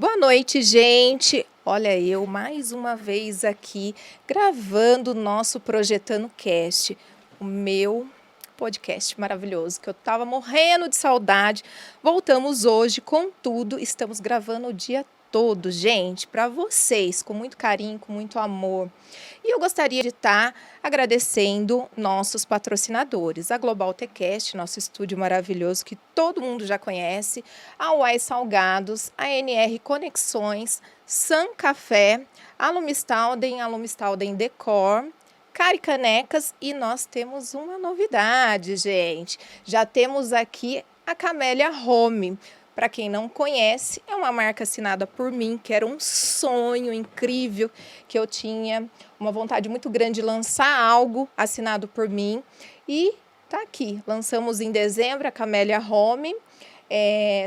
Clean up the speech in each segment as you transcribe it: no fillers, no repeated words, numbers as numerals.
Boa noite, gente. Olha, eu mais uma vez aqui gravando o nosso Projetando Cast, o meu podcast maravilhoso, que eu tava morrendo de saudade. Voltamos hoje com tudo, estamos gravando o dia todo, gente, para vocês, com muito carinho, com muito amor. E eu gostaria de estar agradecendo nossos patrocinadores, a Global Tecast, nosso estúdio maravilhoso que todo mundo já conhece, a Uai Salgados, a NR Conexões, Sun Café, a Lumistalden Decor, Cari Canecas, e nós temos uma novidade, gente. Já temos aqui a Camélia Home. Para quem não conhece, é uma marca assinada por mim, que era um sonho incrível, que eu tinha uma vontade muito grande de lançar algo assinado por mim. E tá aqui, lançamos em dezembro a Camélia Home.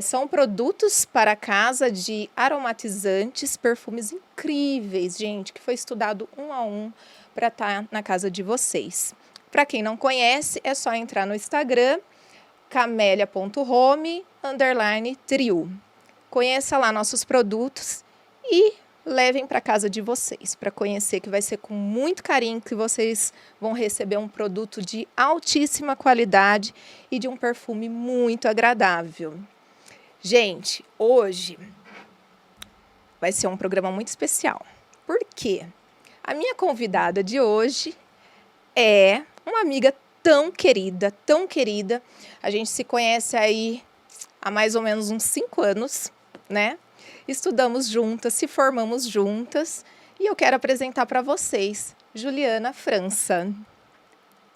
São produtos para casa de aromatizantes, perfumes incríveis, gente, que foi estudado um a um para estar na casa de vocês. Para quem não conhece, é só entrar no Instagram, camelia.home_trio. Conheça lá nossos produtos e levem para casa de vocês para conhecer, que vai ser com muito carinho que vocês vão receber um produto de altíssima qualidade e de um perfume muito agradável. Gente, hoje vai ser um programa muito especial. Por quê? A minha convidada de hoje é uma amiga tão querida, tão querida. A gente se conhece aí há mais ou menos uns 5 anos, né? Estudamos juntas, se formamos juntas. E eu quero apresentar para vocês Juliana França.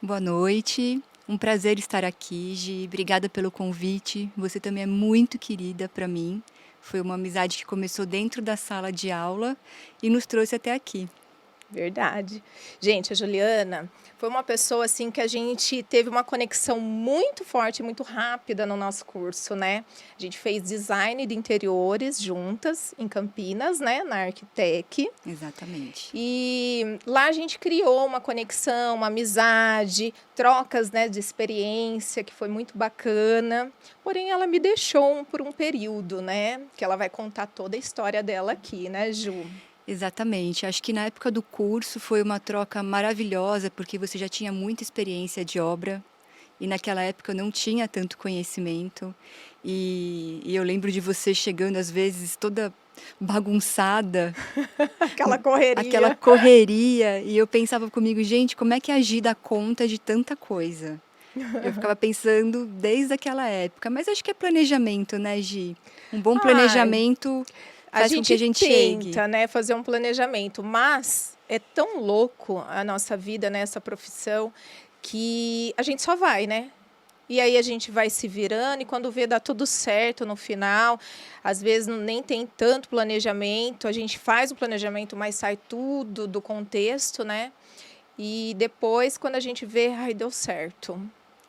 Boa noite, um prazer estar aqui, Gi. Obrigada pelo convite. Você também é muito querida para mim. Foi uma amizade que começou dentro da sala de aula e nos trouxe até aqui. Verdade. Gente, a Juliana foi uma pessoa assim que a gente teve uma conexão muito forte, muito rápida no nosso curso, né? A gente fez design de interiores juntas em Campinas, né, na Arquitec. Exatamente. E lá a gente criou uma conexão, uma amizade, trocas, né, de experiência, que foi muito bacana. Porém, ela me deixou por um período, né? Que ela vai contar toda a história dela aqui, né, Ju? Exatamente. Acho que na época do curso foi uma troca maravilhosa, porque você já tinha muita experiência de obra e naquela época eu não tinha tanto conhecimento. E eu lembro de você chegando às vezes toda bagunçada, Aquela correria. aquela correria, e eu pensava comigo, gente, como é que a Gi dá conta de tanta coisa? Eu ficava pensando desde aquela época, mas acho que é planejamento, né, Gi? Um bom planejamento faz com que a gente chegue. Tenta, né, fazer um planejamento, mas é tão louco a nossa vida nessa profissão que a gente só vai, né? E aí a gente vai se virando e quando vê dá tudo certo no final. Às vezes nem tem tanto planejamento, a gente faz o planejamento, mas sai tudo do contexto, né? E depois, quando a gente vê, ai, deu certo.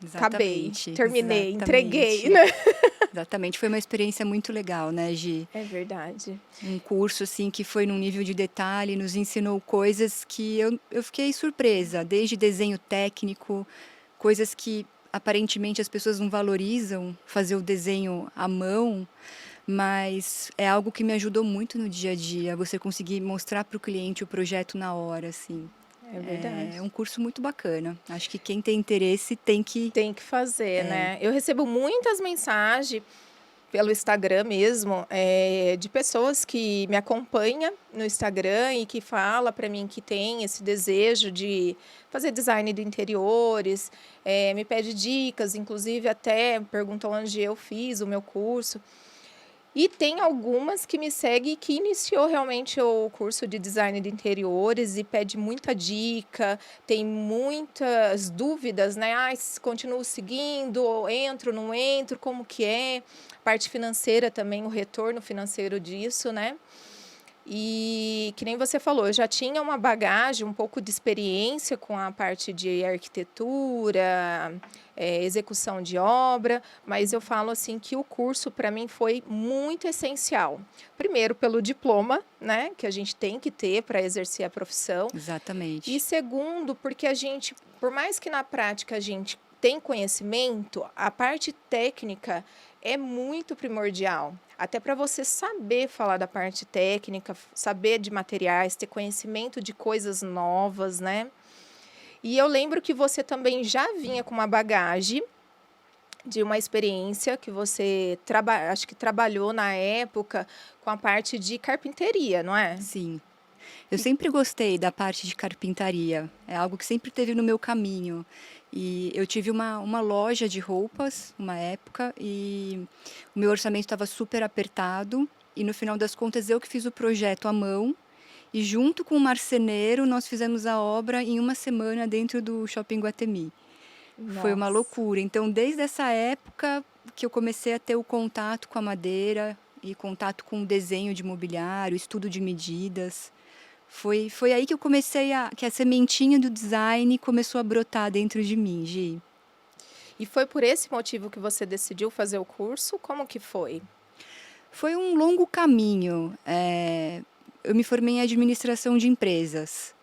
Exatamente. Acabei, terminei, Exatamente. Entreguei, né? Exatamente, foi uma experiência muito legal, né, Gi? É verdade. Um curso, assim, que foi num nível de detalhe, nos ensinou coisas que eu fiquei surpresa, desde desenho técnico, coisas que aparentemente as pessoas não valorizam, fazer o desenho à mão, mas é algo que me ajudou muito no dia a dia, você conseguir mostrar para o cliente o projeto na hora, assim. É verdade. É um curso muito bacana. Acho que quem tem interesse tem que fazer, né? Eu recebo muitas mensagens pelo Instagram mesmo, de pessoas que me acompanham no Instagram e que fala para mim que tem esse desejo de fazer design de interiores, me pede dicas, inclusive até perguntam onde eu fiz o meu curso. E tem algumas que me seguem que iniciou realmente o curso de design de interiores e pede muita dica, tem muitas dúvidas, né? Continuo seguindo, ou entro, não entro, como que é? Parte financeira também, o retorno financeiro disso, né? E que nem você falou, eu já tinha uma bagagem, um pouco de experiência com a parte de arquitetura, execução de obra, mas eu falo assim que o curso para mim foi muito essencial. Primeiro pelo diploma, né, que a gente tem que ter para exercer a profissão. Exatamente. E segundo, porque a gente, por mais que na prática a gente tem conhecimento, a parte técnica é muito primordial. Até para você saber falar da parte técnica, saber de materiais, ter conhecimento de coisas novas, né? E eu lembro que você também já vinha com uma bagagem de uma experiência que você acho que trabalhou na época com a parte de carpinteria, não é? Sim. Eu sempre gostei da parte de carpintaria, é algo que sempre teve no meu caminho. E eu tive uma loja de roupas, uma época, e o meu orçamento estava super apertado. E no final das contas, eu que fiz o projeto à mão. E junto com o marceneiro, nós fizemos a obra em uma semana dentro do Shopping Guatemi. Foi uma Nossa. loucura. Então, desde essa época que eu comecei a ter o contato com a madeira e contato com o desenho de mobiliário, estudo de medidas. Foi aí que eu comecei que a sementinha do design começou a brotar dentro de mim, Gi. E foi por esse motivo que você decidiu fazer o curso? Como que foi? Foi um longo caminho. Eu me formei em administração de empresas.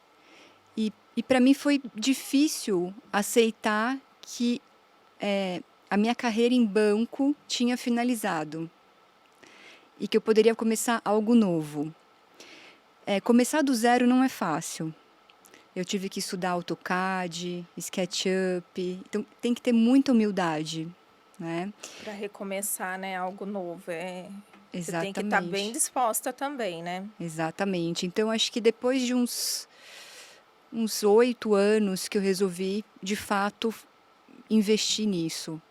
E para mim foi difícil aceitar que a minha carreira em banco tinha finalizado e que eu poderia começar algo novo. Começar do zero não é fácil. Eu tive que estudar AutoCAD, SketchUp, então tem que ter muita humildade, né? Para recomeçar, né, algo novo. Você tem que estar bem Exatamente, disposta também, né? exatamente. Então acho que depois de uns 8 anos que eu resolvi, de fato, investir nisso.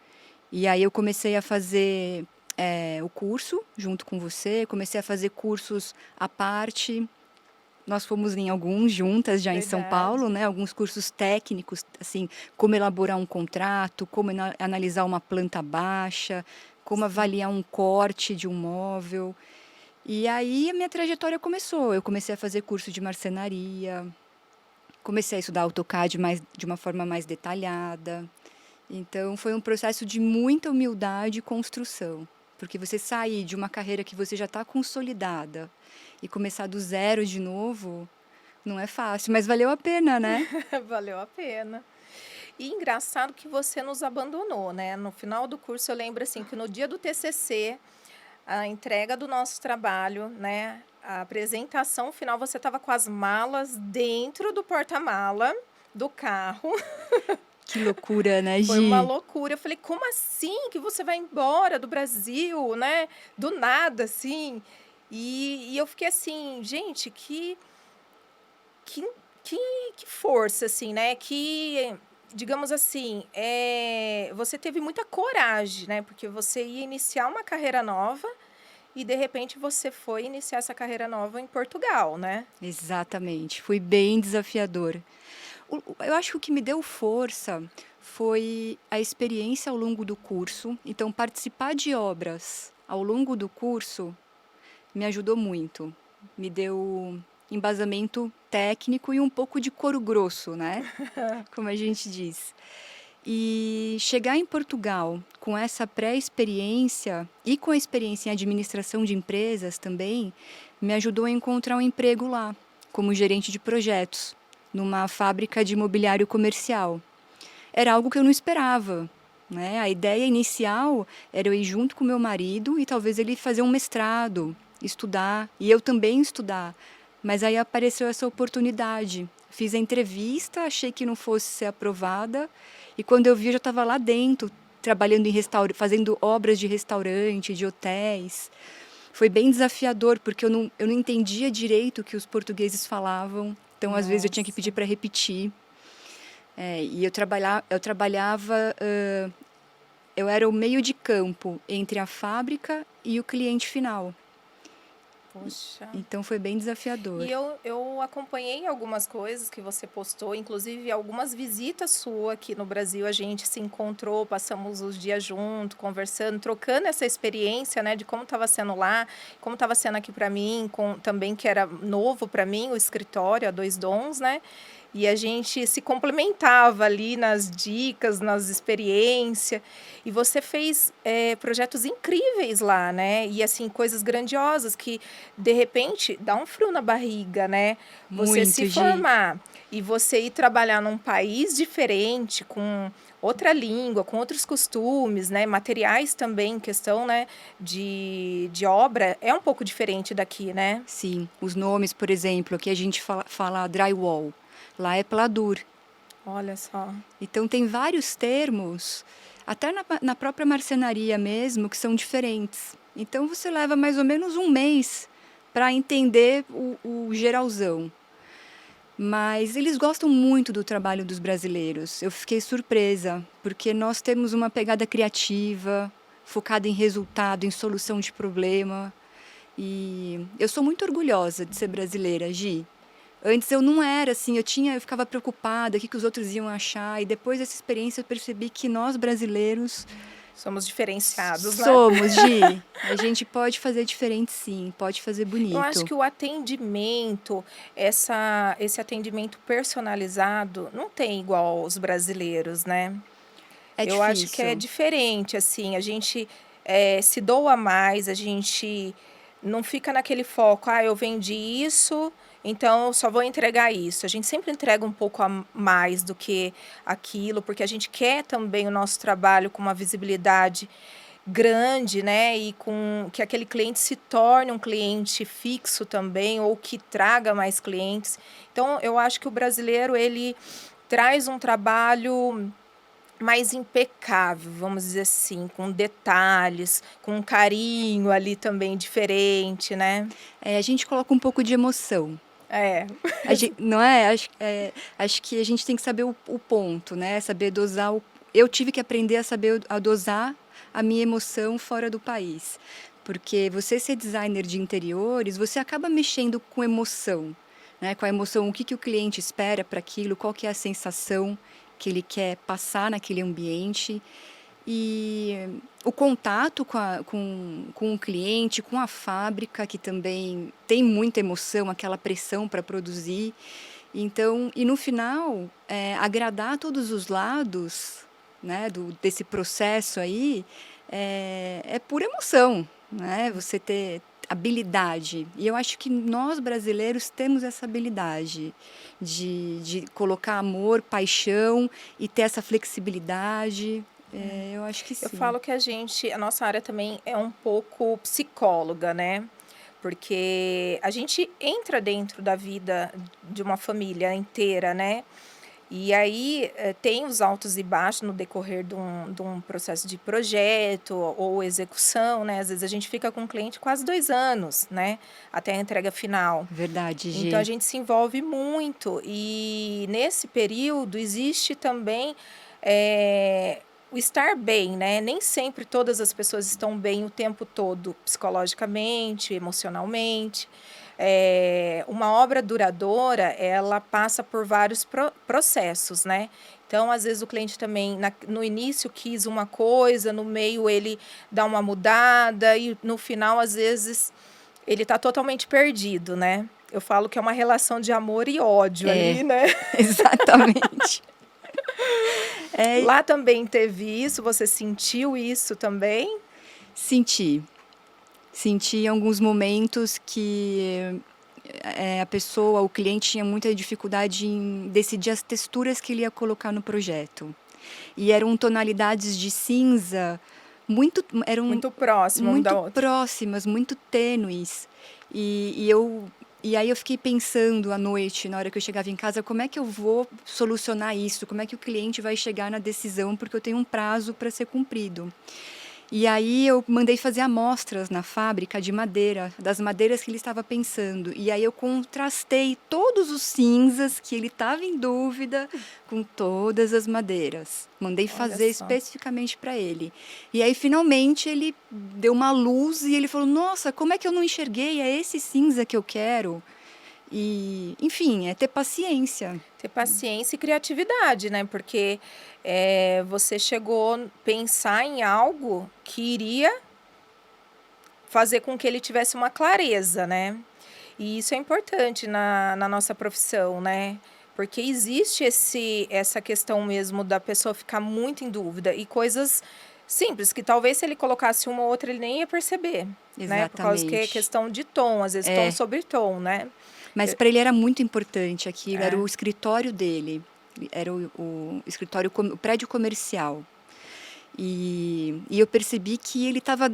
E aí eu comecei a fazer o curso junto com você, comecei a fazer cursos à parte. Nós fomos em alguns juntas já em São Paulo, Verdade. né? Alguns cursos técnicos, assim, como elaborar um contrato, como analisar uma planta baixa, como avaliar um corte de um móvel. E aí a minha trajetória começou. Eu comecei a fazer curso de marcenaria, comecei a estudar AutoCAD de uma forma mais detalhada. Então foi um processo de muita humildade e construção. Porque você sair de uma carreira que você já está consolidada e começar do zero de novo, não é fácil, mas valeu a pena, né? Valeu a pena. E engraçado que você nos abandonou, né? No final do curso, eu lembro assim que no dia do TCC, a entrega do nosso trabalho, né? A apresentação final, você estava com as malas dentro do porta-mala do carro. Que loucura, né, Foi uma Gi? loucura. Eu falei, como assim que você vai embora do Brasil, né? Do nada, assim. E eu fiquei assim, gente, que, que, que força, assim, né? Digamos assim, você teve muita coragem, né? Porque você ia iniciar uma carreira nova e, de repente, você foi iniciar essa carreira nova em Portugal, né? Exatamente, foi bem desafiador. Eu acho que o que me deu força foi a experiência ao longo do curso. Então, participar de obras ao longo do curso me ajudou muito. Me deu embasamento técnico e um pouco de couro grosso, né? Como a gente diz. E chegar em Portugal com essa pré-experiência e com a experiência em administração de empresas também, me ajudou a encontrar um emprego lá, como gerente de projetos, numa fábrica de mobiliário comercial. Era algo que eu não esperava, né? A ideia inicial era eu ir junto com meu marido e talvez ele fazer um mestrado, estudar, e eu também estudar. Mas aí apareceu essa oportunidade. Fiz a entrevista, achei que não fosse ser aprovada, e quando eu vi, eu já estava lá dentro, trabalhando fazendo obras de restaurante, de hotéis. Foi bem desafiador, porque eu não entendia direito o que os portugueses falavam. Então, às vezes, eu tinha que pedir Nossa. para repetir. E eu trabalhava, eu era o meio de campo entre a fábrica e o cliente final. Poxa. Então, foi bem desafiador. E eu acompanhei algumas coisas que você postou, inclusive algumas visitas suas aqui no Brasil. A gente se encontrou, passamos os dias juntos, conversando, trocando essa experiência, né, de como estava sendo lá, como estava sendo aqui para mim, também que era novo para mim, o escritório, a Dois Dons, né? E a gente se complementava ali nas dicas, nas experiências. E você fez projetos incríveis lá, né? E assim, coisas grandiosas que, de repente, dá um frio na barriga, né? Você se Muito, Gi. formar e você ir trabalhar num país diferente, com outra língua, com outros costumes, né? Materiais também, questão, né, de obra, é um pouco diferente daqui, né? Sim, os nomes, por exemplo, aqui a gente fala drywall, lá é pladur. Olha só. Então tem vários termos, até na própria marcenaria mesmo, que são diferentes. Então você leva mais ou menos um mês para entender o geralzão. Mas eles gostam muito do trabalho dos brasileiros. Eu fiquei surpresa, porque nós temos uma pegada criativa, focada em resultado, em solução de problema. E eu sou muito orgulhosa de ser brasileira, Gi. Antes eu não era assim, eu ficava preocupada, o que os outros iam achar. E depois dessa experiência eu percebi que nós brasileiros Somos diferenciados, né? somos, Gi. A gente pode fazer diferente, sim, pode fazer Eu acho bonito. que o atendimento, esse atendimento personalizado, não tem igual aos brasileiros, né? É Eu acho que é difícil. diferente, assim, a gente se doa mais, a gente não fica naquele foco, ah, eu vendi isso, então eu só vou entregar isso. A gente sempre entrega um pouco a mais do que aquilo, porque a gente quer também o nosso trabalho com uma visibilidade grande, né? E com que aquele cliente se torne um cliente fixo também, ou que traga mais clientes. Então, eu acho que o brasileiro, ele traz um trabalho mais impecável, vamos dizer assim, com detalhes, com um carinho ali também diferente, né? A gente coloca um pouco de emoção. É, Não é? Acho que a gente tem que saber o ponto, né? Saber dosar. Eu tive que aprender a saber a dosar a minha emoção fora do país. Porque você ser designer de interiores, você acaba mexendo com emoção, né? Com a emoção, o que o cliente espera para aquilo, qual que é a sensação que ele quer passar naquele ambiente. E o contato com o cliente, com a fábrica, que também tem muita emoção, aquela pressão para produzir. Então, e no final, agradar todos os lados, né, desse processo aí, é pura emoção, né? Você ter habilidade. E eu acho que nós brasileiros temos essa habilidade de colocar amor, paixão e ter essa flexibilidade. Eu acho que eu sim. falo que a nossa área também é um pouco psicóloga, né? Porque a gente entra dentro da vida de uma família inteira, né? E aí tem os altos e baixos no decorrer de um processo de projeto ou execução, né? Às vezes a gente fica com o cliente quase 2 anos, né? Até a entrega final. Verdade, Então a Gi. gente se envolve muito e nesse período existe também o estar bem, né? Nem sempre todas as pessoas estão bem o tempo todo, psicologicamente, emocionalmente. Uma obra duradoura, ela passa por vários processos, né? Então, às vezes, o cliente também, no início, quis uma coisa, no meio ele dá uma mudada e no final, às vezes, ele está totalmente perdido, né? Eu falo que é uma relação de amor e ódio É, ali, né? exatamente. É, Lá também teve isso, você sentiu isso também? senti. Senti em alguns momentos que a pessoa, o cliente tinha muita dificuldade em decidir as texturas que ele ia colocar no projeto. E eram tonalidades de cinza eram Muito próximo um da muito outra. próximas, muito tênues. E aí eu fiquei pensando à noite, na hora que eu chegava em casa, como é que eu vou solucionar isso? Como é que o cliente vai chegar na decisão? Porque eu tenho um prazo para ser cumprido. E aí eu mandei fazer amostras na fábrica de madeira, das madeiras que ele estava pensando. E aí eu contrastei todos os cinzas que ele estava em dúvida com todas as madeiras. Mandei Olha fazer só. especificamente para ele. E aí finalmente ele deu uma luz e ele falou: "Nossa, como é que eu não enxerguei? É esse cinza que eu quero". E, enfim, é ter paciência. Ter paciência e criatividade, né? Porque você chegou a pensar em algo que iria fazer com que ele tivesse uma clareza, né? E isso é importante na nossa profissão, né? Porque existe essa questão mesmo da pessoa ficar muito em dúvida e coisas simples que talvez se ele colocasse uma ou outra ele nem ia perceber, né? Por causa que é Exatamente. questão de tom, às vezes tom É, sobre tom, né? Mas para ele era muito importante aquilo, era É. o escritório dele, era o escritório, o prédio comercial. E eu percebi que ele estava,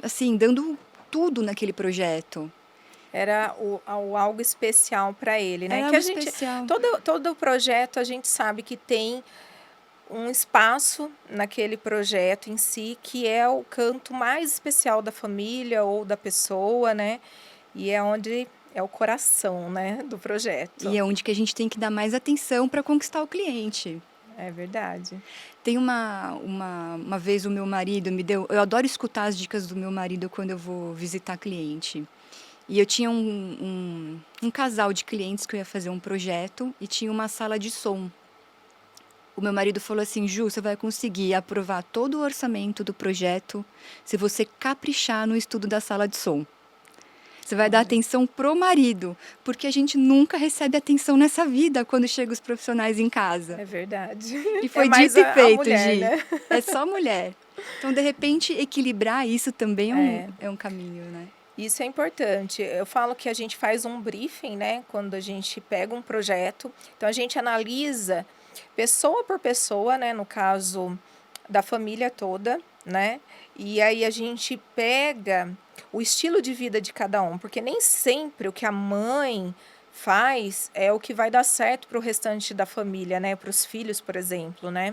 assim, dando tudo naquele projeto. Era algo especial para ele, né? Era Que algo a gente, especial. todo projeto a gente sabe que tem um espaço naquele projeto em si que é o canto mais especial da família ou da pessoa, né? E é onde é o coração, né, do E projeto. é onde que a gente tem que dar mais atenção para conquistar o cliente. É verdade. Tem uma vez o meu marido me deu. Eu adoro escutar as dicas do meu marido quando eu vou visitar cliente. E eu tinha um casal de clientes que eu ia fazer um projeto e tinha uma sala de som. O meu marido falou assim: Ju, você vai conseguir aprovar todo o orçamento do projeto se você caprichar no estudo da sala de som. Você vai dar Olha, atenção pro marido, porque a gente nunca recebe atenção nessa vida quando chegam os profissionais em casa. é verdade. E É foi mais dito e a feito, mulher, Gi. né? É só mulher. Então, de repente, equilibrar isso também É. é um caminho, né? Isso é importante. Eu falo que a gente faz um briefing, né? Quando a gente pega um projeto. Então, a gente analisa pessoa por pessoa, né? No caso da família toda, né? E aí a gente pega o estilo de vida de cada um, porque nem sempre o que a mãe faz é o que vai dar certo para o restante da família, né? Para os filhos, por exemplo, né?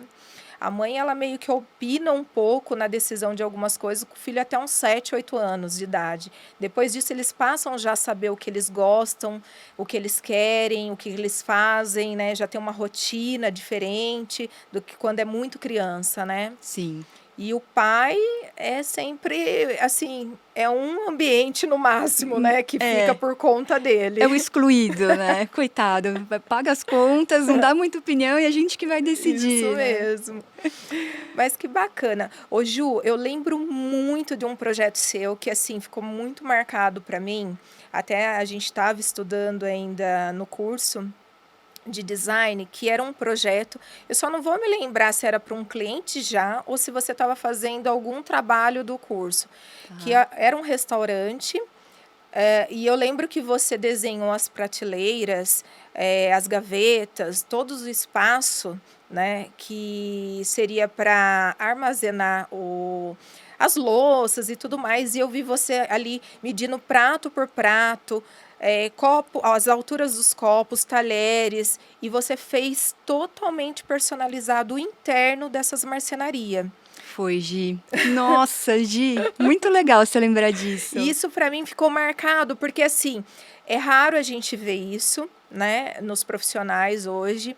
A mãe, ela meio que opina um pouco na decisão de algumas coisas com o filho até uns 7, 8 anos de idade. Depois disso, eles passam já a saber o que eles gostam, o que eles querem, o que eles fazem, né? Já tem uma rotina diferente do que quando é muito criança, né? Sim. E o pai é sempre, assim, é um ambiente no máximo, né? Que fica É. por conta dele. É o excluído, né? Coitado. Paga as contas, não dá muita opinião e a gente que vai decidir, Isso né? mesmo. Mas que bacana. Ô Ju, eu lembro muito de um projeto seu que assim ficou muito marcado para mim. Até a gente estava estudando ainda no curso de design, que era um projeto. Eu só não vou me lembrar se era para um cliente já ou se você estava fazendo algum trabalho do curso. Que Tá. era um restaurante. E eu lembro que você desenhou as prateleiras, as gavetas, todo o espaço, né, que seria para armazenar as louças e tudo mais. E eu vi você ali medindo prato por prato, copo, as alturas dos copos, talheres, e você fez totalmente personalizado o interno dessas marcenarias. Foi, Gi. Nossa, Gi, muito legal você lembrar disso. E isso para mim ficou marcado, porque assim, é raro a gente ver isso, né, nos profissionais hoje.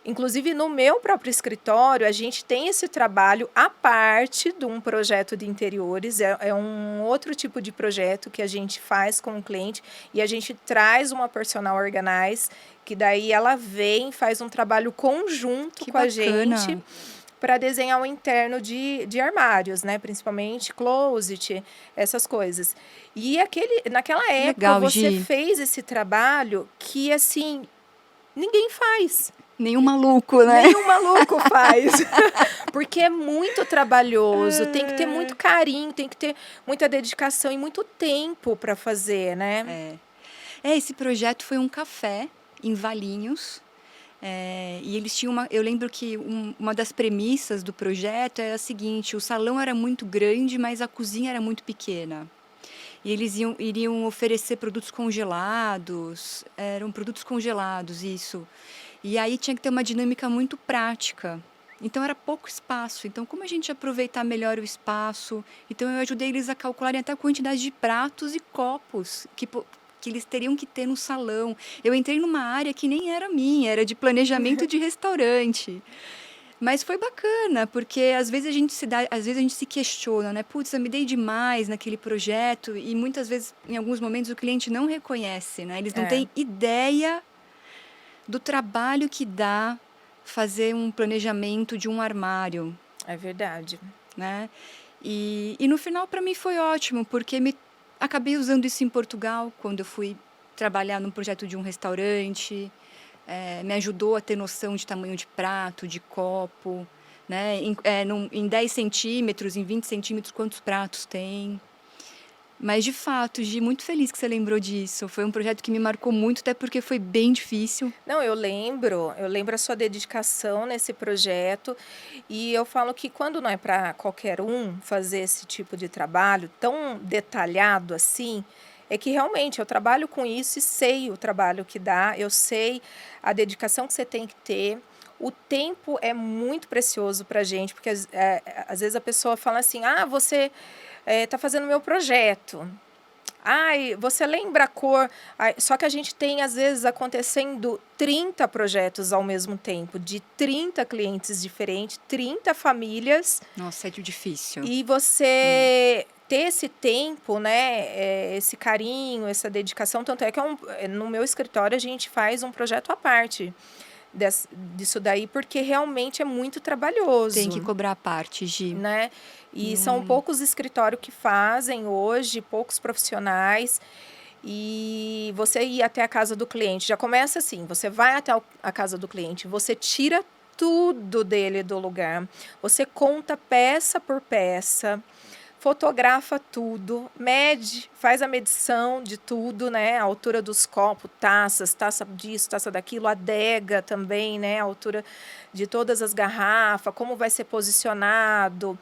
Inclusive no meu próprio escritório, a gente tem esse trabalho à parte de um projeto de interiores, é um outro tipo de projeto que a gente faz com o cliente e a gente traz uma personal organize, que daí ela vem, faz um trabalho conjunto Que com a gente bacana. para desenhar o interno de armários, né? Principalmente closet, essas coisas. E naquela Que época legal, você Gi. fez esse trabalho que assim ninguém faz. Nenhum maluco, né? Nenhum maluco faz. Porque é muito trabalhoso, tem que ter muito carinho, tem que ter muita dedicação e muito tempo para fazer, né? Esse projeto foi um café em Valinhos. E eles tinham eu lembro que uma das premissas do projeto era a seguinte: o salão era muito grande, mas a cozinha era muito pequena. E eles iriam oferecer produtos congelados, eram produtos congelados, isso. E aí tinha que ter uma dinâmica muito prática. Então era pouco espaço. Então, como a gente aproveitar melhor o espaço? Então, eu ajudei eles a calcularem até a quantidade de pratos e copos que eles teriam que ter no salão. Eu entrei numa área que nem era minha, era de planejamento de restaurante. Mas foi bacana, porque às vezes às vezes a gente se questiona, né? Putz, eu me dei demais naquele projeto e muitas vezes, em alguns momentos, o cliente não reconhece, né? Eles não É, têm ideia do trabalho que dá fazer um planejamento de um armário, é verdade. né? E no final, para mim, foi ótimo, porque acabei usando isso em Portugal, quando eu fui trabalhar num projeto de um restaurante. Me ajudou a ter noção de tamanho de prato, de copo, né? Em 10 centímetros, em 20 centímetros, quantos pratos tem. Mas, de fato, Gi, muito feliz que você lembrou disso. Foi um projeto que me marcou muito, até porque foi bem difícil. Não, eu lembro a sua dedicação nesse projeto e eu falo que quando não é para qualquer um fazer esse tipo de trabalho tão detalhado assim, é que realmente eu trabalho com isso e sei o trabalho que dá, eu sei a dedicação que você tem que ter. O tempo é muito precioso para a gente, porque às vezes a pessoa fala assim: ah, você está fazendo meu projeto. Ai, você lembra a cor? Ai, só que a gente tem, às vezes, acontecendo 30 projetos ao mesmo tempo, de 30 clientes diferentes, 30 famílias, Nossa, é difícil. e você ter esse tempo, né, esse carinho, essa dedicação, tanto é que no meu escritório a gente faz um projeto à parte disso daí, porque realmente é muito Tem que trabalhoso, cobrar a parte, Gi. né? E são poucos escritórios que fazem hoje, poucos profissionais. E você ir até a casa do cliente, já começa assim, você vai até a casa do cliente, você tira tudo dele do lugar, você conta peça por peça, fotografa tudo, mede, faz a medição de tudo, né? A altura dos copos, taças, taça disso, taça daquilo, a adega também, né? A altura de todas as garrafas, como vai ser posicionado,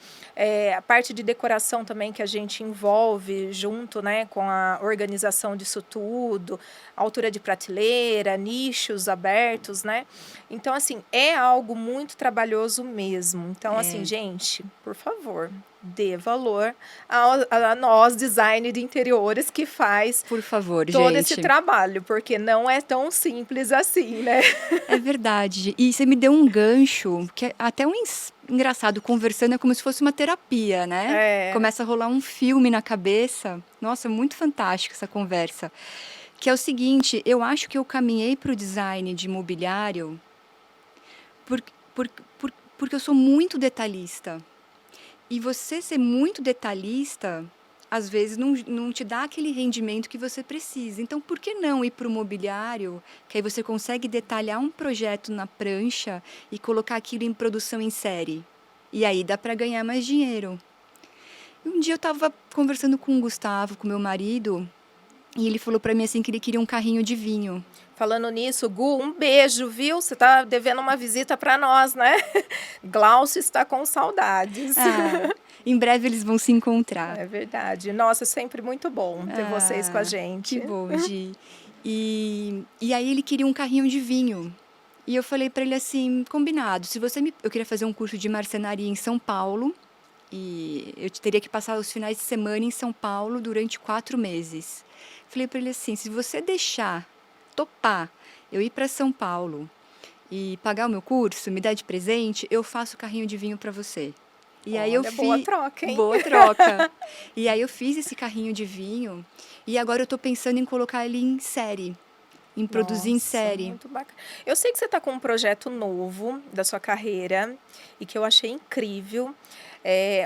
a parte de decoração também que a gente envolve junto, né? Com a organização disso tudo, altura de prateleira, nichos abertos, né? Então, assim, é algo muito trabalhoso mesmo. Então, assim, gente, por favor, dê valor a nós, design de interiores, que faz Por favor, todo esse gente. trabalho, porque não é tão simples assim, né? É verdade. E você me deu um gancho, que é até engraçado, conversando é como se fosse uma terapia, né? É. Começa a rolar um filme na cabeça. Nossa, muito fantástica essa conversa. Que é o seguinte, eu acho que eu caminhei para o design de mobiliário por, por, porque eu sou muito detalhista. E você ser muito detalhista, às vezes não te dá aquele rendimento que você precisa. Então, por que não ir para o mobiliário, que aí você consegue detalhar um projeto na prancha e colocar aquilo em produção em série? E aí dá para ganhar mais dinheiro. E um dia eu estava conversando com o Gustavo, com meu marido, e ele falou para mim assim que ele queria um carrinho de vinho. Falando nisso, Gu, um beijo, viu? Você tá devendo uma visita para nós, né? Glaucio está com saudades. Ah, em breve eles vão se encontrar. É verdade. Nossa, é sempre muito bom ter vocês com a Que gente. bom, Gi. E aí ele queria um carrinho de vinho. E eu falei para ele assim, combinado, se você me... Eu queria fazer um curso de marcenaria em São Paulo, e eu teria que passar os finais de semana em São Paulo durante 4 meses. Falei para ele assim, se você topar, eu ir para São Paulo e pagar o meu curso, me dar de presente, eu faço carrinho de vinho para você. E aí eu Olha, boa fiz... troca, hein? Boa troca. E aí eu fiz esse carrinho de vinho e agora eu tô pensando em colocar ele em série, em produzir em Nossa, série. muito bacana. Eu sei que você está com um projeto novo da sua carreira e que eu achei incrível.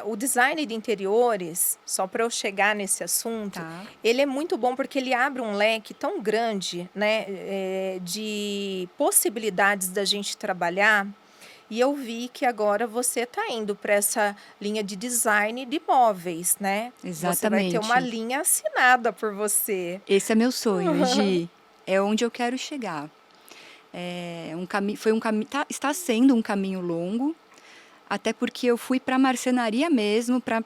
O design de interiores, só para eu chegar nesse assunto, Tá. ele é muito bom porque ele abre um leque tão grande, né, de possibilidades da gente trabalhar. E eu vi que agora você está indo para essa linha de design de móveis, né? Você vai ter uma Exatamente. linha assinada por você. Esse é meu sonho, Gi. É onde eu quero chegar. Está sendo um caminho longo, até porque eu fui para a marcenaria mesmo, para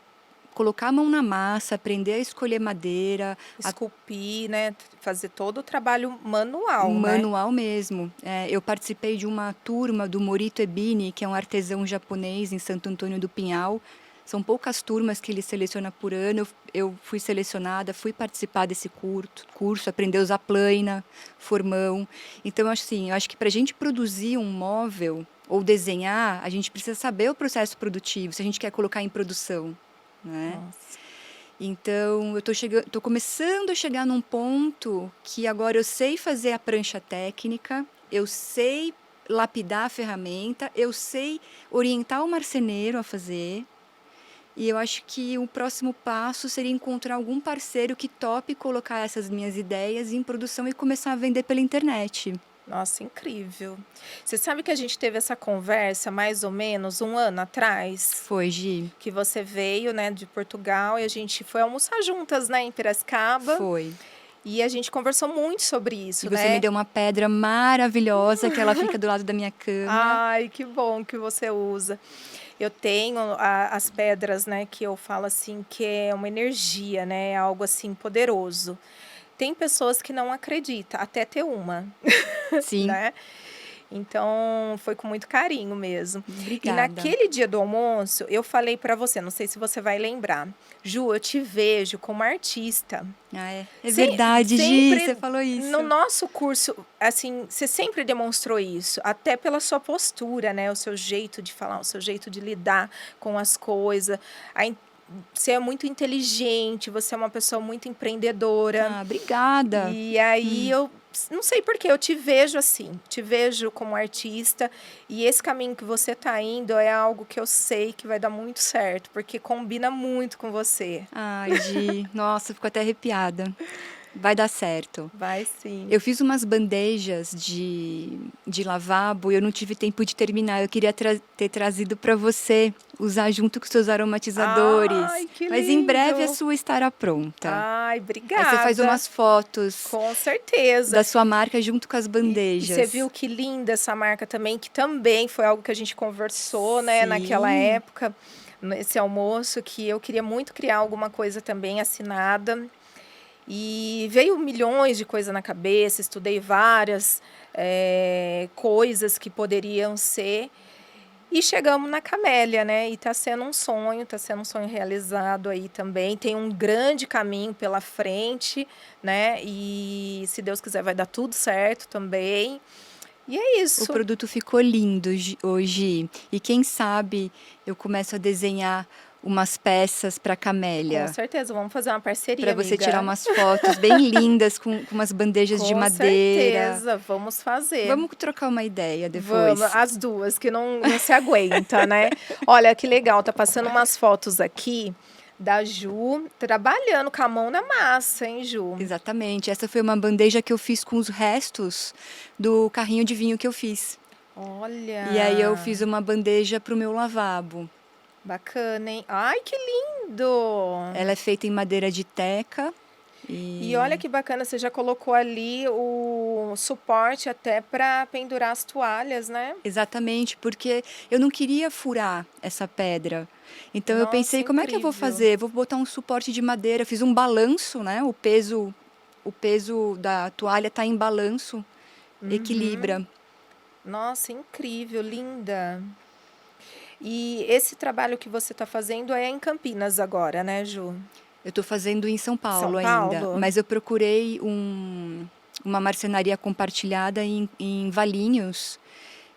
colocar a mão na massa, aprender a escolher madeira, Esculpir, né? Fazer todo o trabalho manual, né? manual mesmo. Eu participei de uma turma do Morito Ebini, que é um artesão japonês em Santo Antônio do Pinhal. São poucas turmas que ele seleciona por ano. Eu fui selecionada, fui participar desse curso, aprender a usar plaina, formão. Então, eu acho que para a gente produzir um móvel ou desenhar, a gente precisa saber o processo produtivo, se a gente quer colocar em produção, né? Nossa. Então, tô começando a chegar num ponto que agora eu sei fazer a prancha técnica, eu sei lapidar a ferramenta, eu sei orientar o marceneiro a fazer. E eu acho que o próximo passo seria encontrar algum parceiro que tope colocar essas minhas ideias em produção e começar a vender pela internet. Nossa, incrível. Você sabe que a gente teve essa conversa mais ou menos um ano atrás? Foi, Gi? Que você veio, né, de Portugal e a gente foi almoçar juntas, né, em Piracicaba. Foi. E a gente conversou muito sobre E isso, você me né? deu uma pedra maravilhosa que ela fica do lado da minha cama. Ai, que bom que você usa. Eu tenho as pedras, né, que eu falo assim, que é uma energia, né, é algo assim poderoso. Tem pessoas que não acreditam, até ter uma, Sim, né? Então, foi com muito carinho mesmo. E obrigada. naquele dia do almoço, eu falei para você, não sei se você vai lembrar. Ju, eu te vejo como artista. Ah, é. É Sem- verdade, Gi, você sempre falou no isso. nosso curso, assim, você sempre demonstrou isso, até pela sua postura, né? O seu jeito de falar, o seu jeito de lidar com as coisas. Você é muito inteligente, você é uma pessoa muito empreendedora. Ah, obrigada. E aí eu não sei por que eu te vejo assim, te vejo como artista e esse caminho que você tá indo é algo que eu sei que vai dar muito certo, porque combina muito com você. Ai, Gi, nossa, fico até arrepiada. Vai dar certo. Vai sim. Eu fiz umas bandejas de lavabo e eu não tive tempo de terminar. Eu queria ter trazido para você usar junto com seus aromatizadores. Ai, que Mas em breve a lindo. sua estará pronta. Ai, Aí você faz obrigada. umas fotos Com certeza. da sua marca junto com as E bandejas. você viu que linda essa marca também, que também foi algo que a gente conversou, né, naquela Sim. época, nesse almoço, que eu queria muito criar alguma coisa também assinada. E veio milhões de coisas na cabeça, estudei várias coisas que poderiam ser. E chegamos na Camélia, né? E tá sendo um sonho realizado aí também. Tem um grande caminho pela frente, né? E se Deus quiser vai dar tudo certo também. E é O isso. produto ficou lindo hoje. E quem sabe eu começo a desenhar umas peças para Com Camélia. certeza, vamos fazer uma parceria, Para você amiga. tirar umas fotos bem lindas com umas bandejas de Com madeira. certeza, vamos fazer. Vamos trocar uma ideia depois. Vamos, as duas, que não se aguenta, né? Olha que legal, tá passando umas fotos aqui da Ju trabalhando com a mão na massa, hein, Ju? Exatamente. Essa foi uma bandeja que eu fiz com os restos do carrinho de vinho que eu fiz. Olha. E aí eu fiz uma bandeja para o meu lavabo. Bacana, hein? Ai, que lindo! Ela é feita em madeira de teca. E olha que bacana, você já colocou ali o suporte até para pendurar as toalhas, né? Exatamente, porque eu não queria furar essa pedra. Então eu Nossa, pensei, como é que eu vou incrível. fazer? Vou botar um suporte de madeira. Fiz um balanço, né? O peso da toalha está em balanço, equilibra. Nossa, incrível, linda. E esse trabalho que você está fazendo é em Campinas agora, né, Ju? Eu estou fazendo em São Paulo São ainda, Paulo? mas eu procurei uma marcenaria compartilhada em Valinhos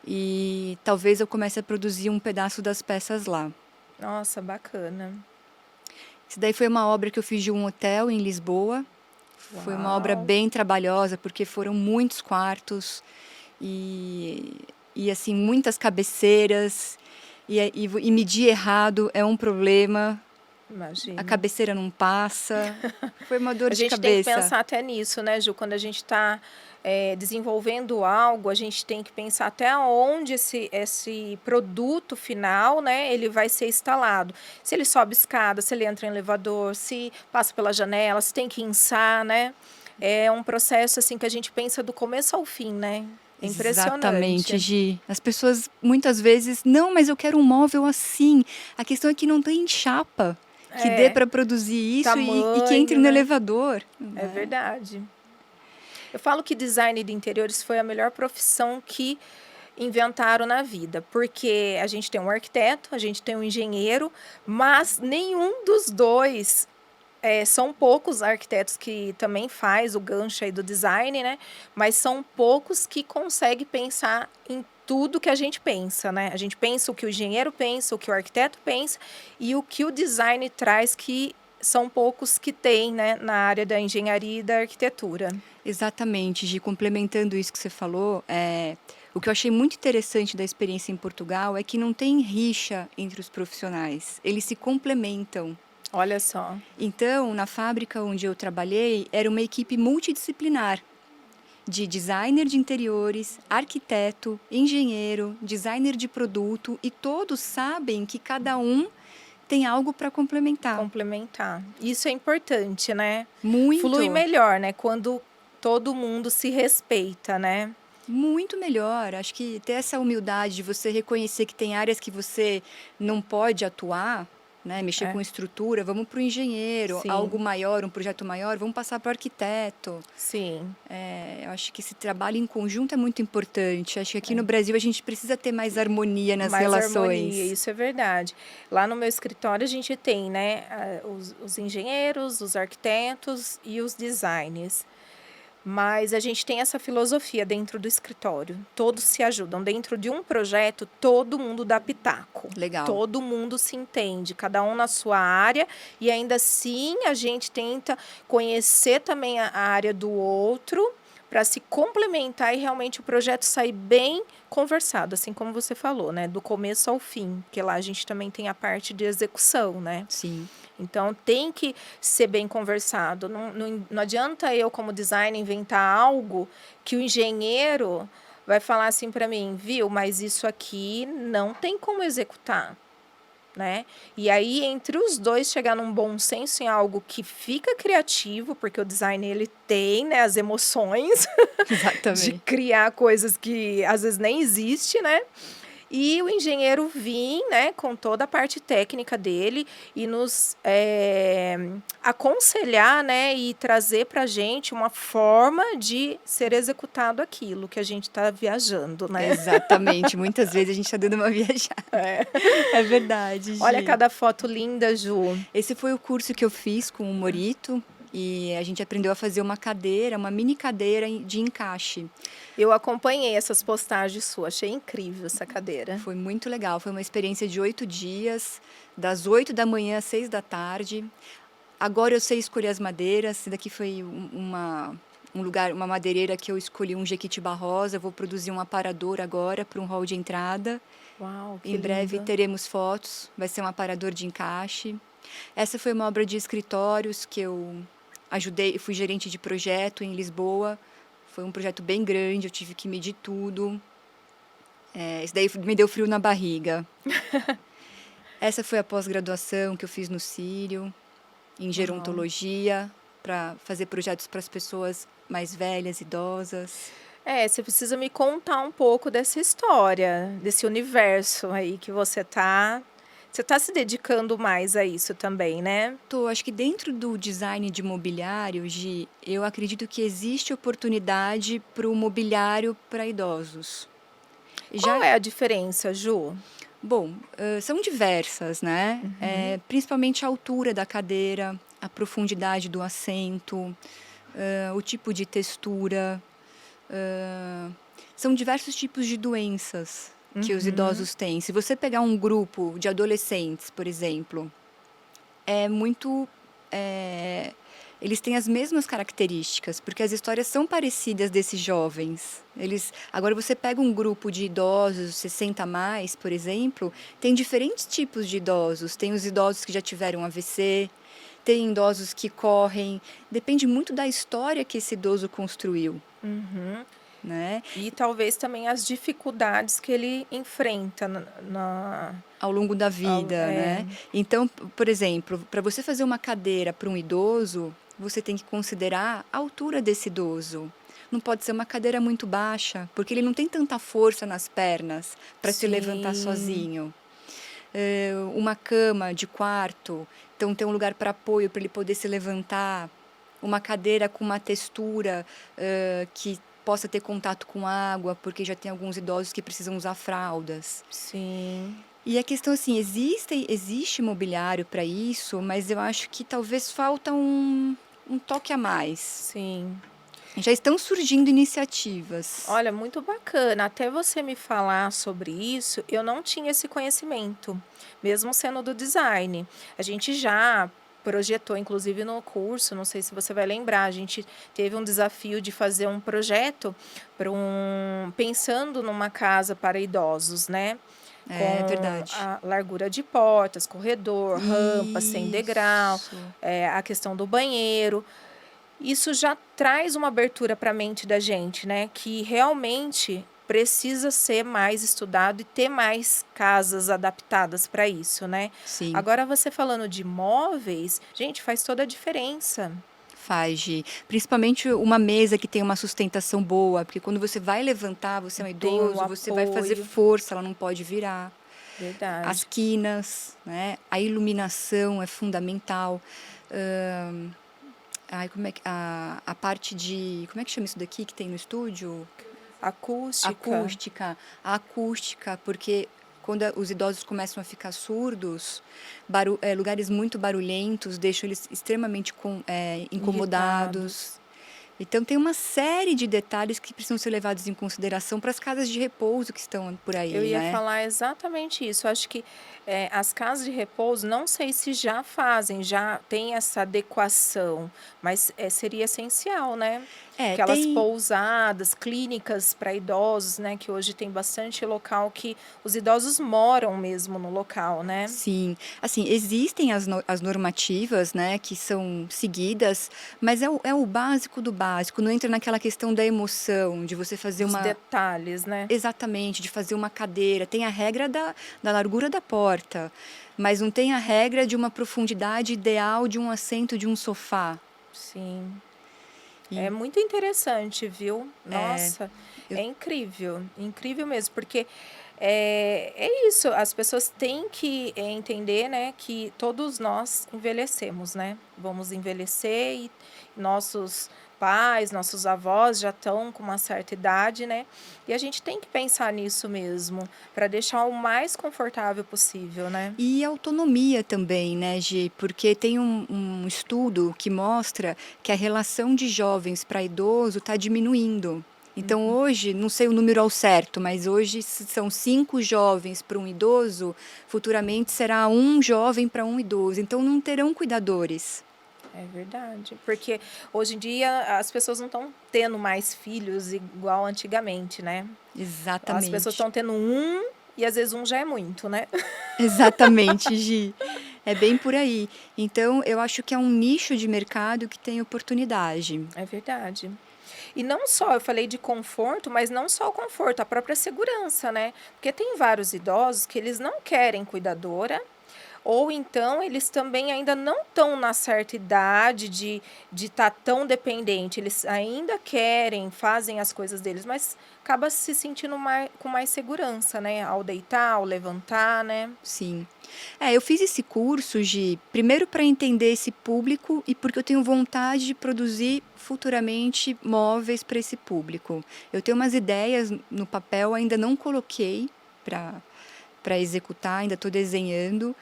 e talvez eu comece a produzir um pedaço das peças lá. Nossa, bacana. Isso daí foi uma obra que eu fiz de um hotel em Lisboa. Foi uma obra Uau. bem trabalhosa, porque foram muitos quartos e assim, muitas cabeceiras. E medir errado é um problema. Imagina. A cabeceira não passa. Foi uma dor A de gente tem que cabeça. pensar até nisso, né, Ju? Quando a gente está desenvolvendo algo, a gente tem que pensar até onde esse produto final, né, ele vai ser instalado. Se ele sobe escada, se ele entra em elevador, se passa pela janela, se tem que içar, né? É um processo assim que a gente pensa do começo ao fim, né? É Exatamente, impressionante. Gi. As pessoas muitas vezes, não, mas eu quero um móvel assim. A questão é que não tem chapa que dê para produzir isso e que entre Tamanho, no né? elevador. É verdade. Eu falo que design de interiores foi a melhor profissão que inventaram na vida, porque a gente tem um arquiteto, a gente tem um engenheiro, mas nenhum dos dois são poucos arquitetos que também faz o gancho aí do design, né? Mas são poucos que conseguem pensar em tudo que a gente pensa, né? A gente pensa o que o engenheiro pensa, o que o arquiteto pensa e o que o design traz, que são poucos que tem, né, na área da engenharia e da arquitetura. Exatamente, Gi. Complementando isso que você falou, o que eu achei muito interessante da experiência em Portugal é que não tem rixa entre os profissionais. Eles se complementam. Olha só. Então, na fábrica onde eu trabalhei, era uma equipe multidisciplinar. de designer de interiores, arquiteto, engenheiro, designer de produto, e todos sabem que cada um tem algo para complementar. Complementar. Isso é importante, né? Muito. Flui melhor, né? Quando todo mundo se respeita, né? Muito melhor. Acho que ter essa humildade de você reconhecer que tem áreas que você não pode atuar, né? Mexer com estrutura, vamos para o engenheiro. Sim. Algo maior, um projeto maior, vamos passar para o arquiteto. Sim. Eu acho que esse trabalho em conjunto é muito importante. Acho que aqui no Brasil a gente precisa ter mais harmonia nas Mais relações. harmonia, isso é verdade. Lá no meu escritório a gente tem, né, os engenheiros, os arquitetos e os designers. Mas a gente tem essa filosofia dentro do escritório. Todos se ajudam. Dentro de um projeto, todo mundo dá pitaco. Legal. Todo mundo se entende, cada um na sua área. E ainda assim, a gente tenta conhecer também a área do outro para se complementar e realmente o projeto sair bem conversado, assim como você falou, né? Do começo ao fim, porque lá a gente também tem a parte de execução, né? Sim. Então, tem que ser bem conversado. Não adianta eu, como designer, inventar algo que o engenheiro vai falar assim para mim, viu, mas isso aqui não tem como executar, né? E aí, entre os dois, chegar num bom senso em algo que fica criativo, porque o design, ele tem, né, as emoções Exatamente. de criar coisas que às vezes nem existe, né? E o engenheiro vir, né, com toda a parte técnica dele e nos aconselhar, né, e trazer para a gente uma forma de ser executado aquilo que a gente está viajando, né? Exatamente. Muitas vezes a gente está dando uma viajada. É verdade, Gi. Olha cada foto linda, Ju. Esse foi o curso que eu fiz com o Morito. E a gente aprendeu a fazer uma cadeira, uma mini cadeira de encaixe. Eu acompanhei essas postagens suas, achei incrível essa cadeira. Foi muito legal, foi uma experiência de 8 dias, das 8 da manhã às 6 da tarde. Agora eu sei escolher as madeiras, esse daqui foi um lugar, uma madeireira que eu escolhi, um jequitibá rosa. Eu vou produzir um aparador agora para um hall de entrada. Uau, que Em breve lindo. teremos fotos, vai ser um aparador de encaixe. Essa foi uma obra de escritórios que eu ajudei, fui gerente de projeto em Lisboa. Foi um projeto bem grande, eu tive que medir tudo. Isso daí me deu frio na barriga. Essa foi a pós-graduação que eu fiz no Círio, em gerontologia, para fazer projetos para as pessoas mais velhas, idosas. Você precisa me contar um pouco dessa história, desse universo aí que você tá se dedicando mais a isso também, né? Acho que dentro do design de mobiliário, Gi, eu acredito que existe oportunidade para o mobiliário para idosos. Qual é a diferença, Ju? Bom, são diversas, né? Principalmente a altura da cadeira, a profundidade do assento, o tipo de textura. São diversos tipos de doenças que os idosos têm. Se você pegar um grupo de adolescentes, por exemplo, eles têm as mesmas características, porque as histórias são parecidas desses jovens. Agora, você pega um grupo de idosos, 60 a mais, por exemplo, tem diferentes tipos de idosos. Tem os idosos que já tiveram AVC, tem idosos que correm. Depende muito da história que esse idoso construiu. Né? E talvez também as dificuldades que ele enfrenta ao longo da vida, né? Então, por exemplo, para você fazer uma cadeira para um idoso, você tem que considerar a altura desse idoso. Não pode ser uma cadeira muito baixa, porque ele não tem tanta força nas pernas para se levantar sozinho. Uma cama de quarto, então tem um lugar para apoio para ele poder se levantar. Uma cadeira com uma textura que possa ter contato com água, porque já tem alguns idosos que precisam usar fraldas. Sim. E a questão assim, existe mobiliário para isso, mas eu acho que talvez falta um toque a mais. Sim. Já estão surgindo iniciativas. Olha, muito bacana. Até você me falar sobre isso, eu não tinha esse conhecimento, mesmo sendo do design. A gente já projetou, inclusive no curso, não sei se você vai lembrar, a gente teve um desafio de fazer um projeto pensando numa casa para idosos, né? É verdade. A largura de portas, corredor, rampa sem degrau, a questão do banheiro. isso já traz uma abertura para a mente da gente, né? Que realmente precisa ser mais estudado e ter mais casas adaptadas para isso, né? Sim. Agora você falando de móveis, gente, faz toda a diferença. Faz, Gi. Principalmente uma mesa que tem uma sustentação boa, porque quando você vai levantar, você é um Tem um idoso, você vai fazer apoio, força, ela não pode virar. As verdade. quinas, né? A iluminação é fundamental. Ahn, ai, como é que a parte de, como é que chama isso daqui que tem no estúdio? Acústica, A acústica, porque quando os idosos começam a ficar surdos, lugares muito barulhentos deixam eles extremamente irritado. incomodados. Então, tem uma série de detalhes que precisam ser levados em consideração para as casas de repouso que estão por Eu aí, ia né? falar exatamente isso. Acho que as casas de repouso, não sei se já fazem, já tem essa adequação, mas seria essencial, né? É, Aquelas tem. pousadas, clínicas para idosos, né? Que hoje tem bastante local que os idosos moram mesmo no local, né? Sim, assim, existem as normativas, né, que são seguidas, mas é o básico do básico, não entra naquela questão da emoção, de você fazer Dos uma. detalhes, né? Exatamente, de fazer uma cadeira. Tem a regra da largura da porta, mas não tem a regra de uma profundidade ideal de um assento de um sofá. Sim. É E, muito interessante, viu? Nossa, eu- é incrível, incrível mesmo, porque é isso, as pessoas têm que entender, né, que todos nós envelhecemos, né? Vamos envelhecer e nossos pais, nossos avós já estão com uma certa idade, né? E a gente tem que pensar nisso mesmo, para deixar o mais confortável possível, né? e autonomia também, né, Gi? Porque tem um estudo que mostra que a relação de jovens para idoso está diminuindo. Então, hoje, não sei o número ao certo, mas hoje se são 5 jovens para um idoso, futuramente será um jovem para um idoso. Então, não terão cuidadores. É verdade, porque hoje em dia as pessoas não estão tendo mais filhos igual antigamente, né? As pessoas Exatamente. estão tendo um e às vezes um já é muito, né? Exatamente, Gi. É bem por aí. Então, eu acho que é um nicho de mercado que tem oportunidade. É verdade. E não só, eu falei de conforto, mas não só o conforto, a própria segurança, né? Porque tem vários idosos que eles não querem cuidadora, ou então eles também ainda não estão na certa idade de estar tão dependente. Eles ainda querem, fazem as coisas deles, mas acaba se sentindo com mais segurança, né? Ao deitar, ao levantar, né? Sim. Eu fiz esse curso de, primeiro para entender esse público e porque eu tenho vontade de produzir futuramente móveis para esse público. Eu tenho umas ideias no papel, ainda não coloquei para executar, ainda estou desenhando.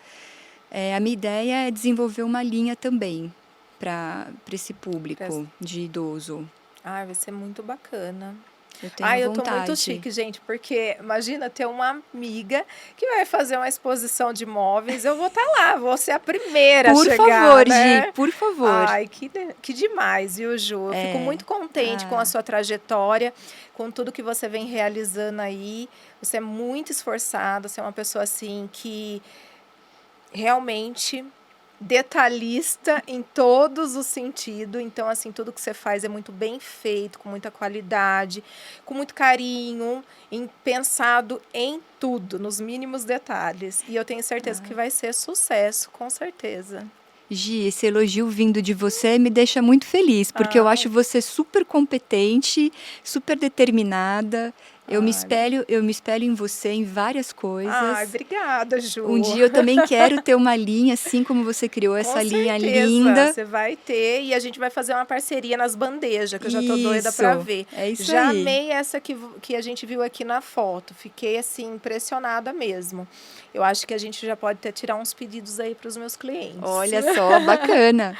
A minha ideia é desenvolver uma linha também para esse Pres- público de idoso. Ai, vai ser muito bacana. Eu tenho Ai, eu tô muito vontade. chique, gente, porque imagina ter uma amiga que vai fazer uma exposição de móveis. Eu vou estar lá, vou ser a primeira a Por chegar, favor, Gi, né? por favor. Ai, que demais, viu, Ju? Eu fico muito contente com a Ah, sua trajetória, com tudo que você vem realizando aí. Você é muito esforçada, você é uma pessoa assim que realmente detalhista em todos os sentidos. Então, assim, tudo que você faz é muito bem feito, com muita qualidade, com muito carinho, pensado em tudo, nos mínimos detalhes. E eu tenho certeza que vai ser sucesso, com certeza. Gi, esse elogio vindo de você me deixa muito feliz, porque eu Ah, acho você super competente, super determinada. ai, Eu me espelho em você em várias coisas. obrigada, Um Ju. dia eu também quero ter uma linha assim como você criou Com essa linha certeza, linda. você vai ter e a gente vai fazer uma parceria nas bandejas, que eu já tô doida para Isso, ver. é isso Já aí. amei essa que a gente viu aqui na foto, fiquei assim impressionada mesmo. Eu acho que a gente já pode até tirar uns pedidos aí para os meus clientes. Olha só, bacana.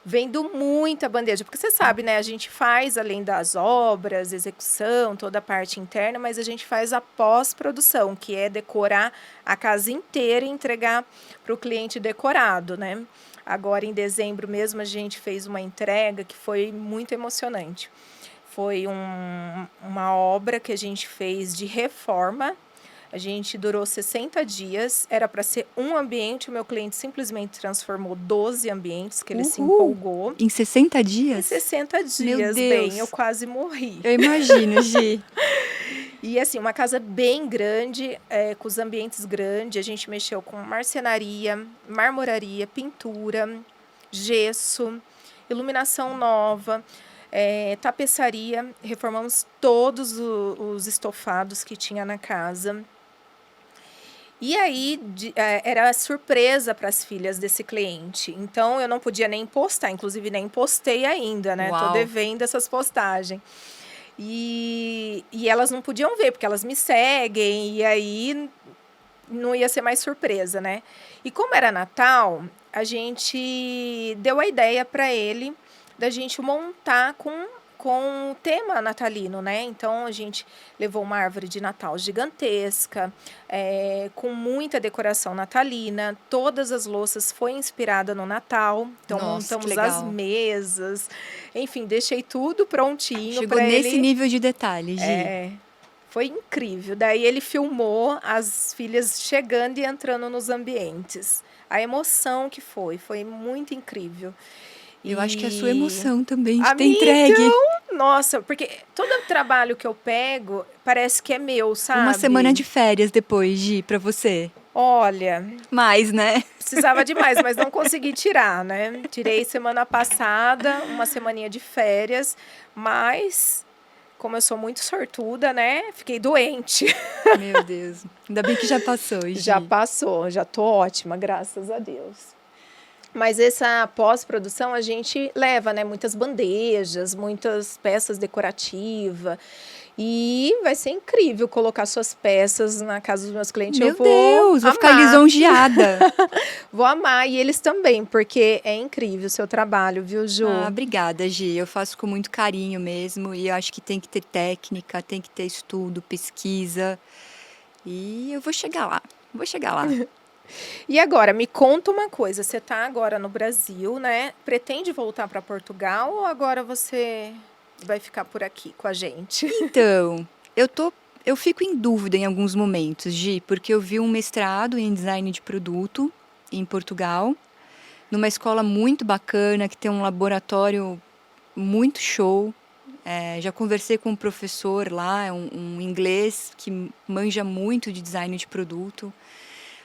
Vendo muita bandeja, porque você sabe, né? A gente faz, além das obras, execução, toda a parte interna, mas a gente faz a pós-produção, que é decorar a casa inteira e entregar para o cliente decorado, né? Agora, em dezembro mesmo, a gente fez uma entrega que foi muito emocionante. Foi uma obra que a gente fez de reforma A gente durou 60 dias, era para ser um ambiente, o meu cliente simplesmente transformou 12 ambientes, que ele se empolgou. Em 60 Em dias? 60 Meu dias, bem, eu Deus. quase morri. Eu imagino, Gi. E assim, uma casa bem grande, com os ambientes grandes. A gente mexeu com marcenaria, marmoraria, pintura, gesso, iluminação nova, tapeçaria. Reformamos todos os estofados que tinha na casa. E aí, era surpresa para as filhas desse cliente. Então, eu não podia nem postar. Inclusive, nem postei ainda, né? Tô Uau. devendo essas postagens. E elas não podiam ver, porque elas me seguem. E aí, não ia ser mais surpresa, né? E como era Natal, a gente deu a ideia para ele da gente montar com o tema natalino, né? Então, a gente levou uma árvore de Natal gigantesca, com muita decoração natalina. Todas as louças foi inspirada no Natal. Então, Nossa, que montamos as legal. mesas. Enfim, deixei tudo prontinho Chegou para nesse ele. nível de detalhe, Gi. Foi incrível. Daí ele filmou as filhas chegando e entrando nos ambientes. A emoção que foi muito incrível. Eu acho que é a sua E emoção também de a ter minha, entregue. então, nossa, porque todo trabalho que eu pego parece que é meu, sabe? Uma semana de férias depois, Gi, pra você. Olha, Mais, né? precisava demais, mas não consegui tirar, né? Tirei semana passada, uma semaninha de férias, mas como eu sou muito sortuda, né? Fiquei doente. Meu Deus. Ainda bem que já passou, Gi. Já passou, já tô ótima, graças a Deus. Mas essa pós-produção a gente leva, né, muitas bandejas, muitas peças decorativas. E vai ser incrível colocar suas peças na casa dos meus clientes. Meu Eu vou Deus, vou ficar amar. lisonjeada. Vou amar e eles também, porque é incrível o seu trabalho, viu, Ju? Ah, obrigada, Gi. Eu faço com muito carinho mesmo e eu acho que tem que ter técnica, tem que ter estudo, pesquisa. E eu vou chegar lá. Vou chegar lá. E agora, me conta uma coisa. Você está agora no Brasil, né? Pretende voltar para Portugal ou agora você vai ficar por aqui com a gente? Então, eu fico em dúvida em alguns momentos, Gi, porque eu vi um mestrado em design de produto em Portugal, numa escola muito bacana, que tem um laboratório muito show. Já conversei com um professor lá, um inglês que manja muito de design de produto.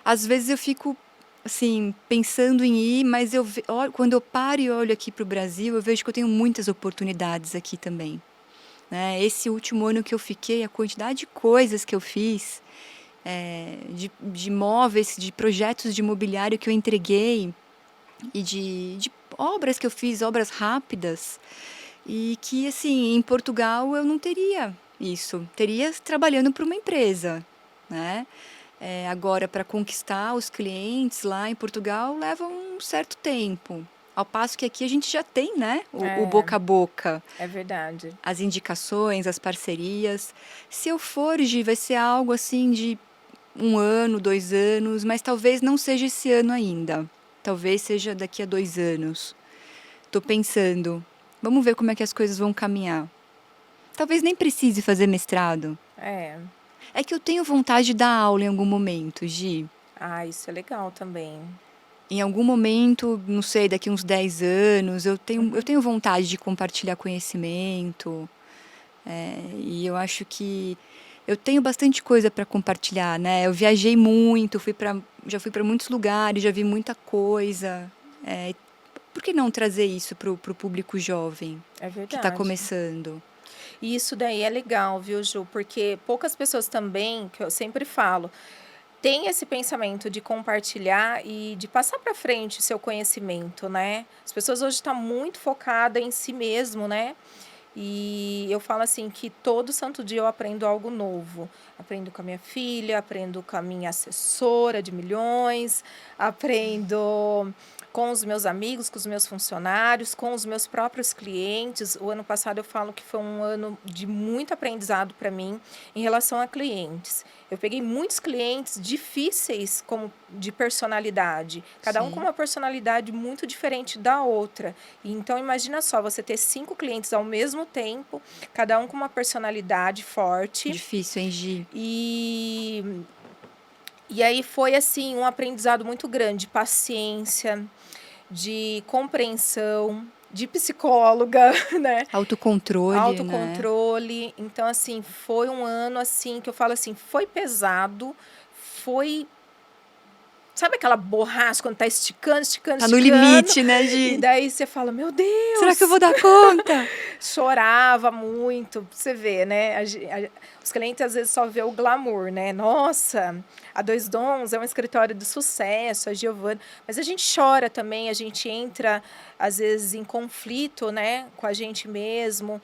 Às vezes eu fico, assim, pensando em ir, mas quando eu paro e olho aqui para o Brasil, eu vejo que eu tenho muitas oportunidades aqui também. Né? Esse último ano que eu fiquei, a quantidade de coisas que eu fiz, de móveis, de projetos de imobiliário que eu entreguei e de obras que eu fiz, obras rápidas, e que, assim, em Portugal eu não teria isso. Teria trabalhando para uma empresa, né? Agora, para conquistar os clientes lá em Portugal, leva um certo tempo. Ao passo que aqui a gente já tem, né, o boca a boca. É verdade. As indicações, as parcerias. Se eu for, Gi, vai ser algo assim de 1 ano, 2 anos, mas talvez não seja esse ano ainda. Talvez seja daqui a 2 anos. Tô pensando, vamos ver como é que as coisas vão caminhar. Talvez nem precise fazer mestrado. É que eu tenho vontade de dar aula em algum momento, Gi. Ah, isso é legal também. Em algum momento, não sei, daqui uns 10 anos, eu tenho vontade de compartilhar conhecimento. E eu acho que eu tenho bastante coisa para compartilhar, né? Eu viajei muito, já fui para muitos lugares, já vi muita coisa. Por que não trazer isso para o público jovem É que está verdade. começando? E isso daí é legal, viu, Ju? Porque poucas pessoas também, que eu sempre falo, têm esse pensamento de compartilhar e de passar para frente o seu conhecimento, né? As pessoas hoje estão muito focadas em si mesmo, né? E eu falo assim que todo santo dia eu aprendo algo novo. Aprendo com a minha filha, aprendo com a minha assessora de milhões, aprendo com os meus amigos, com os meus funcionários, com os meus próprios clientes. O ano passado eu falo que foi um ano de muito aprendizado para mim em relação a clientes. Eu peguei muitos clientes difíceis como de personalidade, cada um Sim. com uma personalidade muito diferente da outra. E então imagina só, você ter 5 clientes ao mesmo tempo, cada um com uma personalidade forte. Difícil, hein, Gi? E E aí foi, assim, um aprendizado muito grande, de paciência, de compreensão, de psicóloga, né, Autocontrole, né? autocontrole. Então, assim, foi um ano, assim, que eu falo assim, foi pesado, foi sabe aquela borracha quando tá esticando, esticando, Tá no esticando, limite, né, e Gi? daí você fala: "Meu Será que eu vou Deus!". dar conta? Chorava muito, pra você ver, né, os clientes às vezes só vê o glamour, né, "Nossa, a Dois Dons é um escritório de sucesso, a Giovana", mas a gente chora também, a gente entra, às vezes, em conflito, né, com a gente mesmo,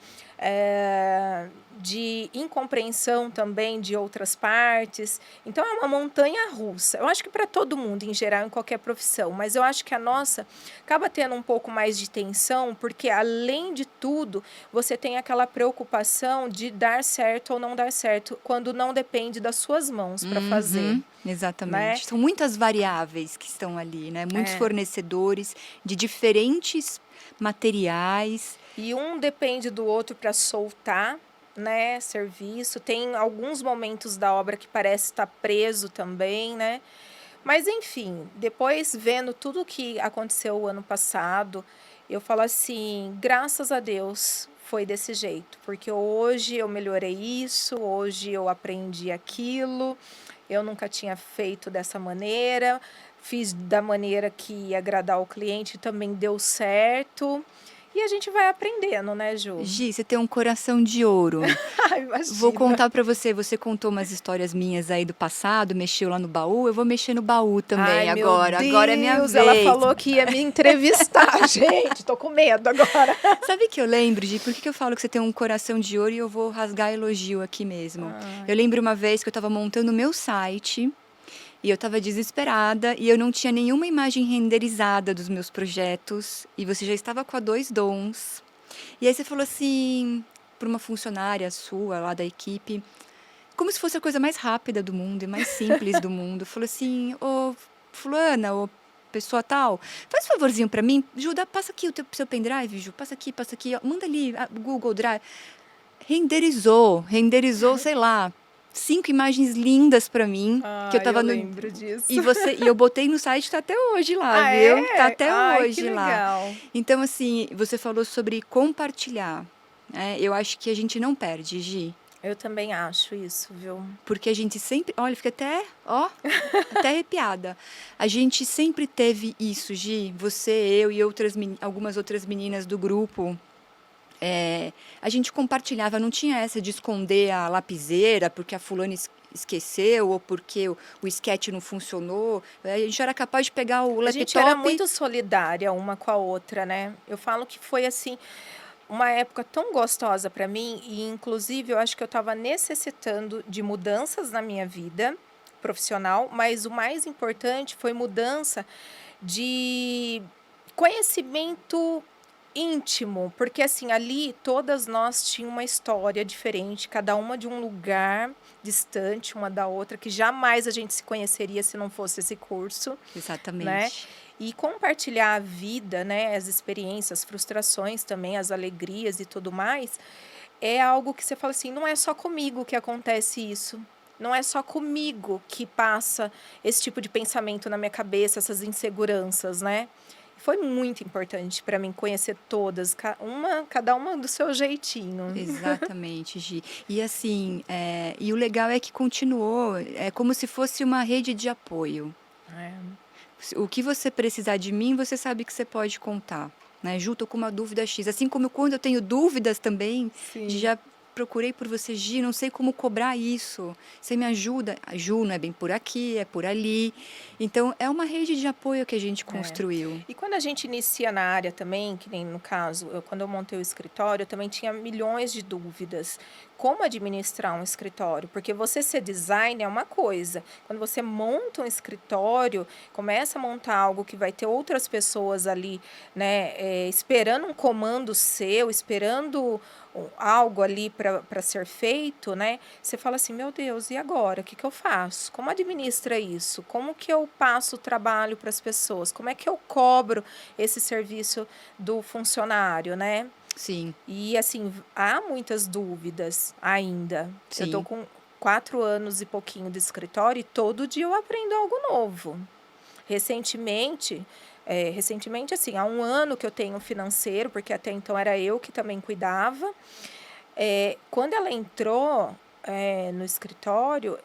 de incompreensão também de outras partes, então é uma montanha-russa. Eu acho que para todo mundo, em geral, em qualquer profissão, mas eu acho que a nossa acaba tendo um pouco mais de tensão, porque além de tudo, você tem aquela preocupação de dar certo ou não dar certo, quando não depende das suas mãos para fazer, Uhum, né. exatamente. São muitas variáveis que estão ali, né? Muitos É. fornecedores de diferentes materiais. E um depende do outro para soltar, né, serviço. Tem alguns momentos da obra que parece estar preso também, né. Mas enfim, depois vendo tudo o que aconteceu o ano passado, eu falo assim: "Graças a Deus foi desse jeito", porque hoje eu melhorei isso, hoje eu aprendi aquilo, eu nunca tinha feito dessa maneira, fiz da maneira que ia agradar o cliente, também deu certo. E a gente vai aprendendo, né, Ju? Gi, você tem um coração de ouro. Ah, Vou imagina. contar pra você, você contou umas histórias minhas aí do passado, mexeu lá no baú, eu vou mexer no baú Ai, também meu agora. Agora é minha Deus, ela vez. falou que ia me entrevistar. Gente, tô com medo agora. Sabe que eu lembro, Gi, por que eu falo que você tem um coração de ouro e eu vou rasgar elogio aqui mesmo? Eu Ai, lembro uma vez que eu estava montando o meu site e eu estava desesperada e eu não tinha nenhuma imagem renderizada dos meus projetos e você já estava com a Dois Dons. E aí você falou assim, para uma funcionária sua lá da equipe, como se fosse a coisa mais rápida do mundo e mais simples do mundo. Falou assim: "Ô, fulana, ô, pessoa tal, faz um favorzinho pra mim, Ju, passa aqui o seu pendrive, Ju, passa aqui, ó, manda ali, Google Drive". Renderizou, sei lá, 5 imagens lindas pra mim, que eu ai, eu estava no lembro disso. e eu botei no site, tá até hoje lá, Ah, viu? Tá é? até Ai, que hoje lá. legal. Então, assim, você falou sobre compartilhar, né, eu acho que a gente não perde, Gi. Eu também acho isso, viu? Porque a gente sempre, olha, fica até, ó, até arrepiada. A gente sempre teve isso, Gi, você, eu e algumas outras meninas do grupo. A gente compartilhava, não tinha essa de esconder a lapiseira porque a fulana esqueceu ou porque o sketch não funcionou. A gente era capaz de pegar o A gente era laptop. muito solidária uma com a outra, né? Eu falo que foi assim uma época tão gostosa para mim e inclusive eu acho que eu estava necessitando de mudanças na minha vida profissional, mas o mais importante foi mudança de conhecimento íntimo, porque assim, ali todas nós tínhamos uma história diferente, cada uma de um lugar distante uma da outra, que jamais a gente se conheceria se não fosse esse curso, né? Exatamente. E compartilhar a vida, né, as experiências, as frustrações também, as alegrias e tudo mais, é algo que você fala assim, não é só comigo que acontece isso. Não é só comigo que passa esse tipo de pensamento na minha cabeça, essas inseguranças, né? Foi muito importante para mim conhecer todas, cada uma do seu jeitinho. Exatamente, Gi. E assim, e o legal é que continuou, é como se fosse uma rede de apoio. É, O que você precisar de mim, você sabe que você pode contar, né? Ju, tô com uma dúvida X. Assim como quando eu tenho dúvidas também, de sim. já procurei por você, Gi, não sei como cobrar isso. Você me ajuda? A Ju, não é bem por aqui, é por ali. Então, é uma rede de apoio que a gente É. construiu. E quando a gente inicia na área também, que nem no caso, quando eu montei o escritório, eu também tinha milhões de dúvidas. Como administrar um escritório? Porque você ser designer é uma coisa. Quando você monta um escritório, começa a montar algo que vai ter outras pessoas ali, né, esperando um comando seu, esperando algo ali para ser feito, né? Você fala assim, meu Deus, e agora? O que eu faço? Como administra isso? Como que eu passo o trabalho para as pessoas? Como é que eu cobro esse serviço do funcionário, né? Sim, E assim, há muitas dúvidas ainda. Eu tô sim. 4 anos e pouquinho de escritório e todo dia eu aprendo algo novo. Recentemente, assim, há 1 ano que eu tenho financeiro, porque até então era eu que também cuidava. Quando ela entrou no escritório,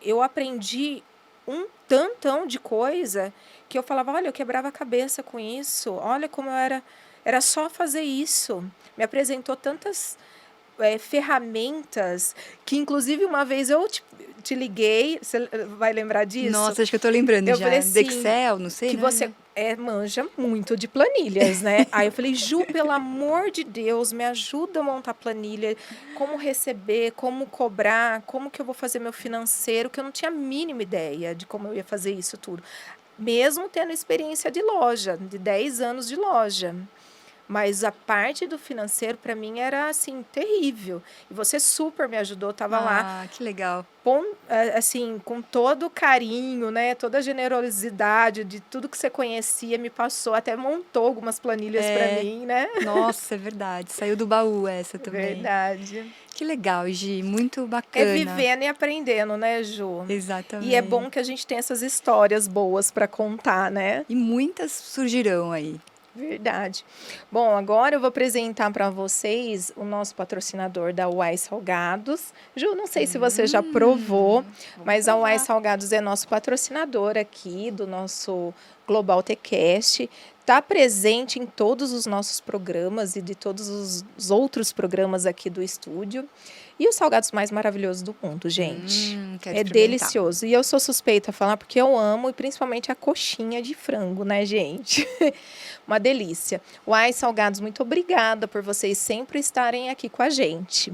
eu aprendi um tantão de coisa que eu falava, olha, eu quebrava a cabeça com isso, olha como era só fazer isso. Me apresentou tantas ferramentas que, inclusive, uma vez eu te liguei, você vai lembrar disso? Nossa, acho que eu tô lembrando Eu já. falei Do assim, Excel, não sei, que né? você manja muito de planilhas, né? Aí eu falei, Ju, pelo amor de Deus, me ajuda a montar planilha, como receber, como cobrar, como que eu vou fazer meu financeiro, que eu não tinha a mínima ideia de como eu ia fazer isso tudo. Mesmo tendo experiência de loja, de 10 anos de loja. Mas a parte do financeiro, para mim, era, assim, terrível. E você super me ajudou, estava lá, Ah, que legal. assim, com todo o carinho, né? Toda a generosidade de tudo que você conhecia, me passou, até montou algumas planilhas para É, mim, né? nossa, é verdade. Saiu do baú essa também. Verdade. Que legal, Gi, muito É bacana. vivendo e aprendendo, né, Ju? E é Exatamente. bom que a gente tem essas histórias boas para contar, né? E muitas surgirão aí. Verdade. Bom, agora eu vou apresentar para vocês o nosso patrocinador da Uai Salgados. Ju, não sei se você já provou, mas a Uai Salgados é nosso patrocinador aqui do nosso Global TCast. Está presente em todos os nossos programas e de todos os outros programas aqui do estúdio. E os salgados mais maravilhosos do mundo, gente. Quero É experimentar. delicioso. E eu sou suspeita a falar porque eu amo, e principalmente a coxinha de frango, né, gente? Uma delícia. Uai, salgados, muito obrigada por vocês sempre estarem aqui com a gente.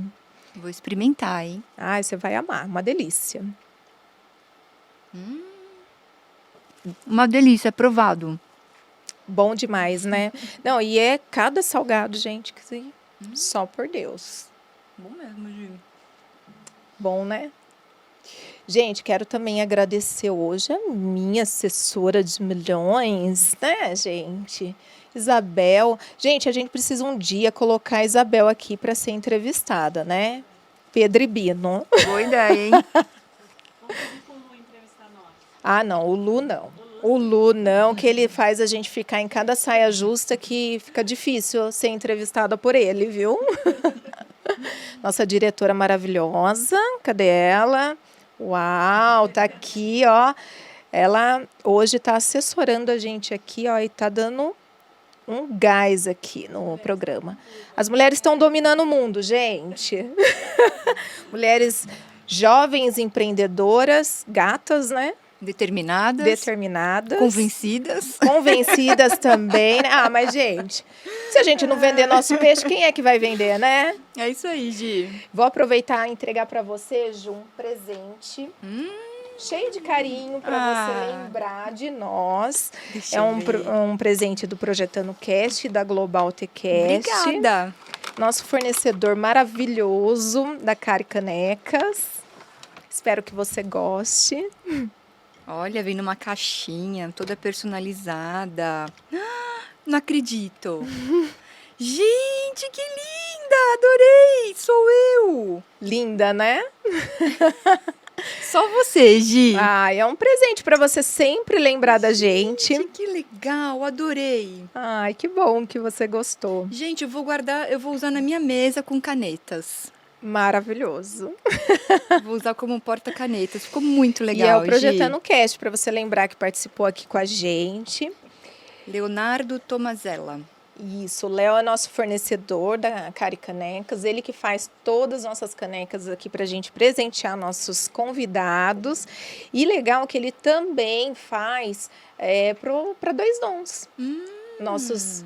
Vou experimentar, hein? Ai, você vai amar. Uma delícia. Uma delícia, aprovado. Bom demais, né? Não, e é cada salgado, gente, que só por Deus. Bom mesmo, Gi. Bom, né? Gente, quero também agradecer hoje a minha assessora de milhões, né, gente? Isabel. Gente, a gente precisa um dia colocar a Isabel aqui para ser entrevistada, né? Pedro e Bino. Boa ideia, hein? Ah, não, o Lu não. O Lu não, que ele faz a gente ficar em cada saia justa que fica difícil ser entrevistada por ele, viu? Nossa diretora maravilhosa, cadê ela? Uau, tá aqui, ó. Ela hoje está assessorando a gente aqui, ó, e tá dando um gás aqui no programa. As mulheres estão dominando o mundo, gente. Mulheres jovens empreendedoras, gatas, né? Determinadas. Convencidas. Convencidas também, né? Ah, mas, gente, se a gente não vender nosso peixe, quem é que vai vender, né? É isso aí, Gi. Vou aproveitar e entregar para você, Ju, um presente cheio de carinho para você lembrar de nós. Deixa eu ver. Um presente do Projetando Cast, da Global TCast. Obrigada. Nosso fornecedor maravilhoso da Cari Canecas. Espero que você goste. Olha, vem numa caixinha, toda personalizada. Não acredito. Gente, que linda! Adorei! Sou eu! Linda, né? Só você, Gi. Ah, é um presente para você sempre lembrar da gente. Que legal, adorei. Ai, que bom que você gostou. Gente, eu vou guardar, eu vou usar na minha mesa com canetas. Maravilhoso. Vou usar como porta-canetas. Ficou muito legal, E é o Projetando Gi. Cast, para você lembrar que participou aqui com a gente. Leonardo Tomazella. Isso, o Léo é nosso fornecedor da Cari Canecas, ele que faz todas as nossas canecas aqui para a gente presentear nossos convidados. E legal que ele também faz para Dois Dons. Nossos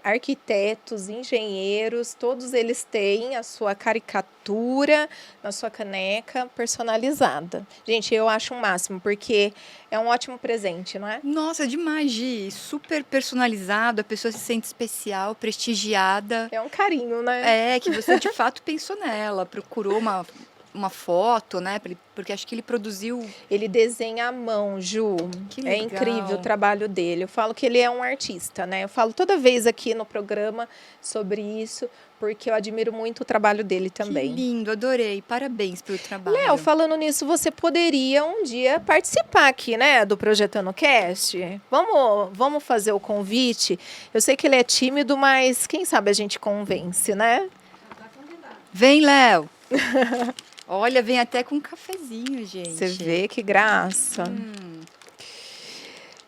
arquitetos, engenheiros, todos eles têm a sua caricatura na sua caneca personalizada. Gente, eu acho um máximo, porque é um ótimo presente, não é? Nossa, demais, Gi. Super personalizado, a pessoa se sente especial, prestigiada. É um carinho, né? É, que você de fato pensou nela, procurou uma foto, né? Porque acho que ele produziu... Ele desenha à mão, Ju. Que É legal. incrível o trabalho dele. Eu falo que ele é um artista, né? Eu falo toda vez aqui no programa sobre isso, porque eu admiro muito o trabalho dele Que também. lindo, adorei. Parabéns pelo trabalho. Léo, falando nisso, você poderia um dia participar aqui, né, do Projetando Cast? Vamos fazer o convite? Eu sei que ele é tímido, mas quem sabe a gente convence, né? Vem, Léo. Olha, vem até com um cafezinho, gente. Você vê que graça.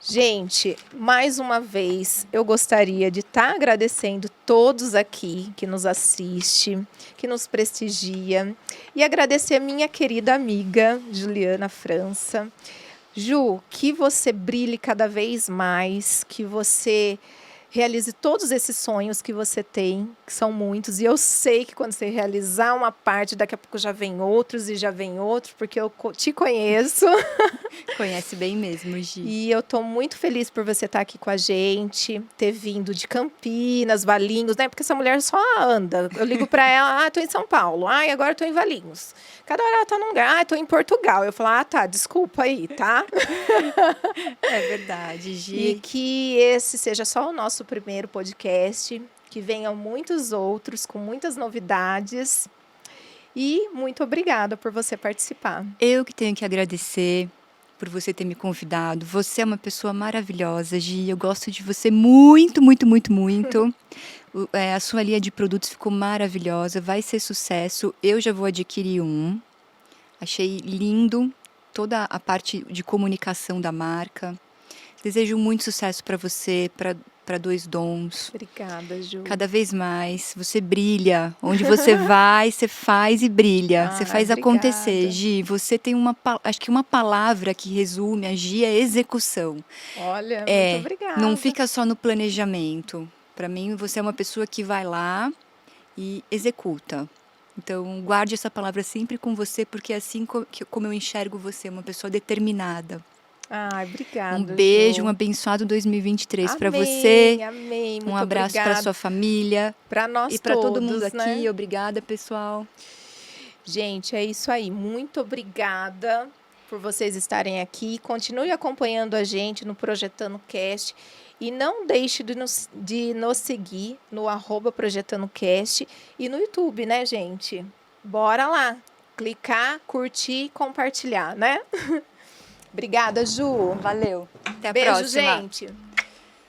Gente, mais uma vez, eu gostaria de estar agradecendo todos aqui que nos assiste, que nos prestigia, e agradecer a minha querida amiga Juliana França. Ju, que você brilhe cada vez mais, que você realize todos esses sonhos que você tem, que são muitos, e eu sei que quando você realizar uma parte, daqui a pouco já vem outros e já vem outros, porque eu te conheço. Conhece bem mesmo, Gi. E eu tô muito feliz por você estar aqui com a gente, ter vindo de Campinas, Valinhos, né? Porque essa mulher só anda. Eu ligo para ela, tô em São Paulo. Ai, agora tô em Valinhos. Cada hora ela tá num lugar, tô em Portugal. Eu falo, tá, desculpa aí, tá? É verdade, Gi. E que esse seja só o nosso primeiro podcast, que venham muitos outros com muitas novidades. E muito obrigada por você participar. Eu que tenho que agradecer por você ter me convidado. Você é uma pessoa maravilhosa, Gi. Eu gosto de você muito, muito, muito, muito. A sua linha de produtos ficou maravilhosa, vai ser sucesso. Eu já vou adquirir um. Achei lindo toda a parte de comunicação da marca. Desejo muito sucesso para você, para Dois Dons. Obrigada, Ju. Cada vez mais, você brilha. Onde você vai, você faz e brilha. Você faz acontecer, obrigada. Gi. Você tem acho que uma palavra que resume a Gi é execução. Olha, muito obrigada. Não fica só no planejamento. Para mim, você é uma pessoa que vai lá e executa. Então, guarde essa palavra sempre com você, porque é assim como eu enxergo você, uma pessoa determinada. Ai, obrigada, Um beijo, Ju. um abençoado 2023 para Amém, você. amém. Muito Um abraço para obrigada. sua família. Para nós E para todo todos, mundo aqui. né? Obrigada, pessoal. Gente, é isso aí. Muito obrigada por vocês estarem aqui. Continue acompanhando a gente no Projetando Cast. E não deixe de nos seguir no @ProjetanoCast e no YouTube, né, gente? Bora lá. Clicar, curtir, compartilhar, né? Obrigada, Ju. Valeu. Até a Beijo, próxima. gente.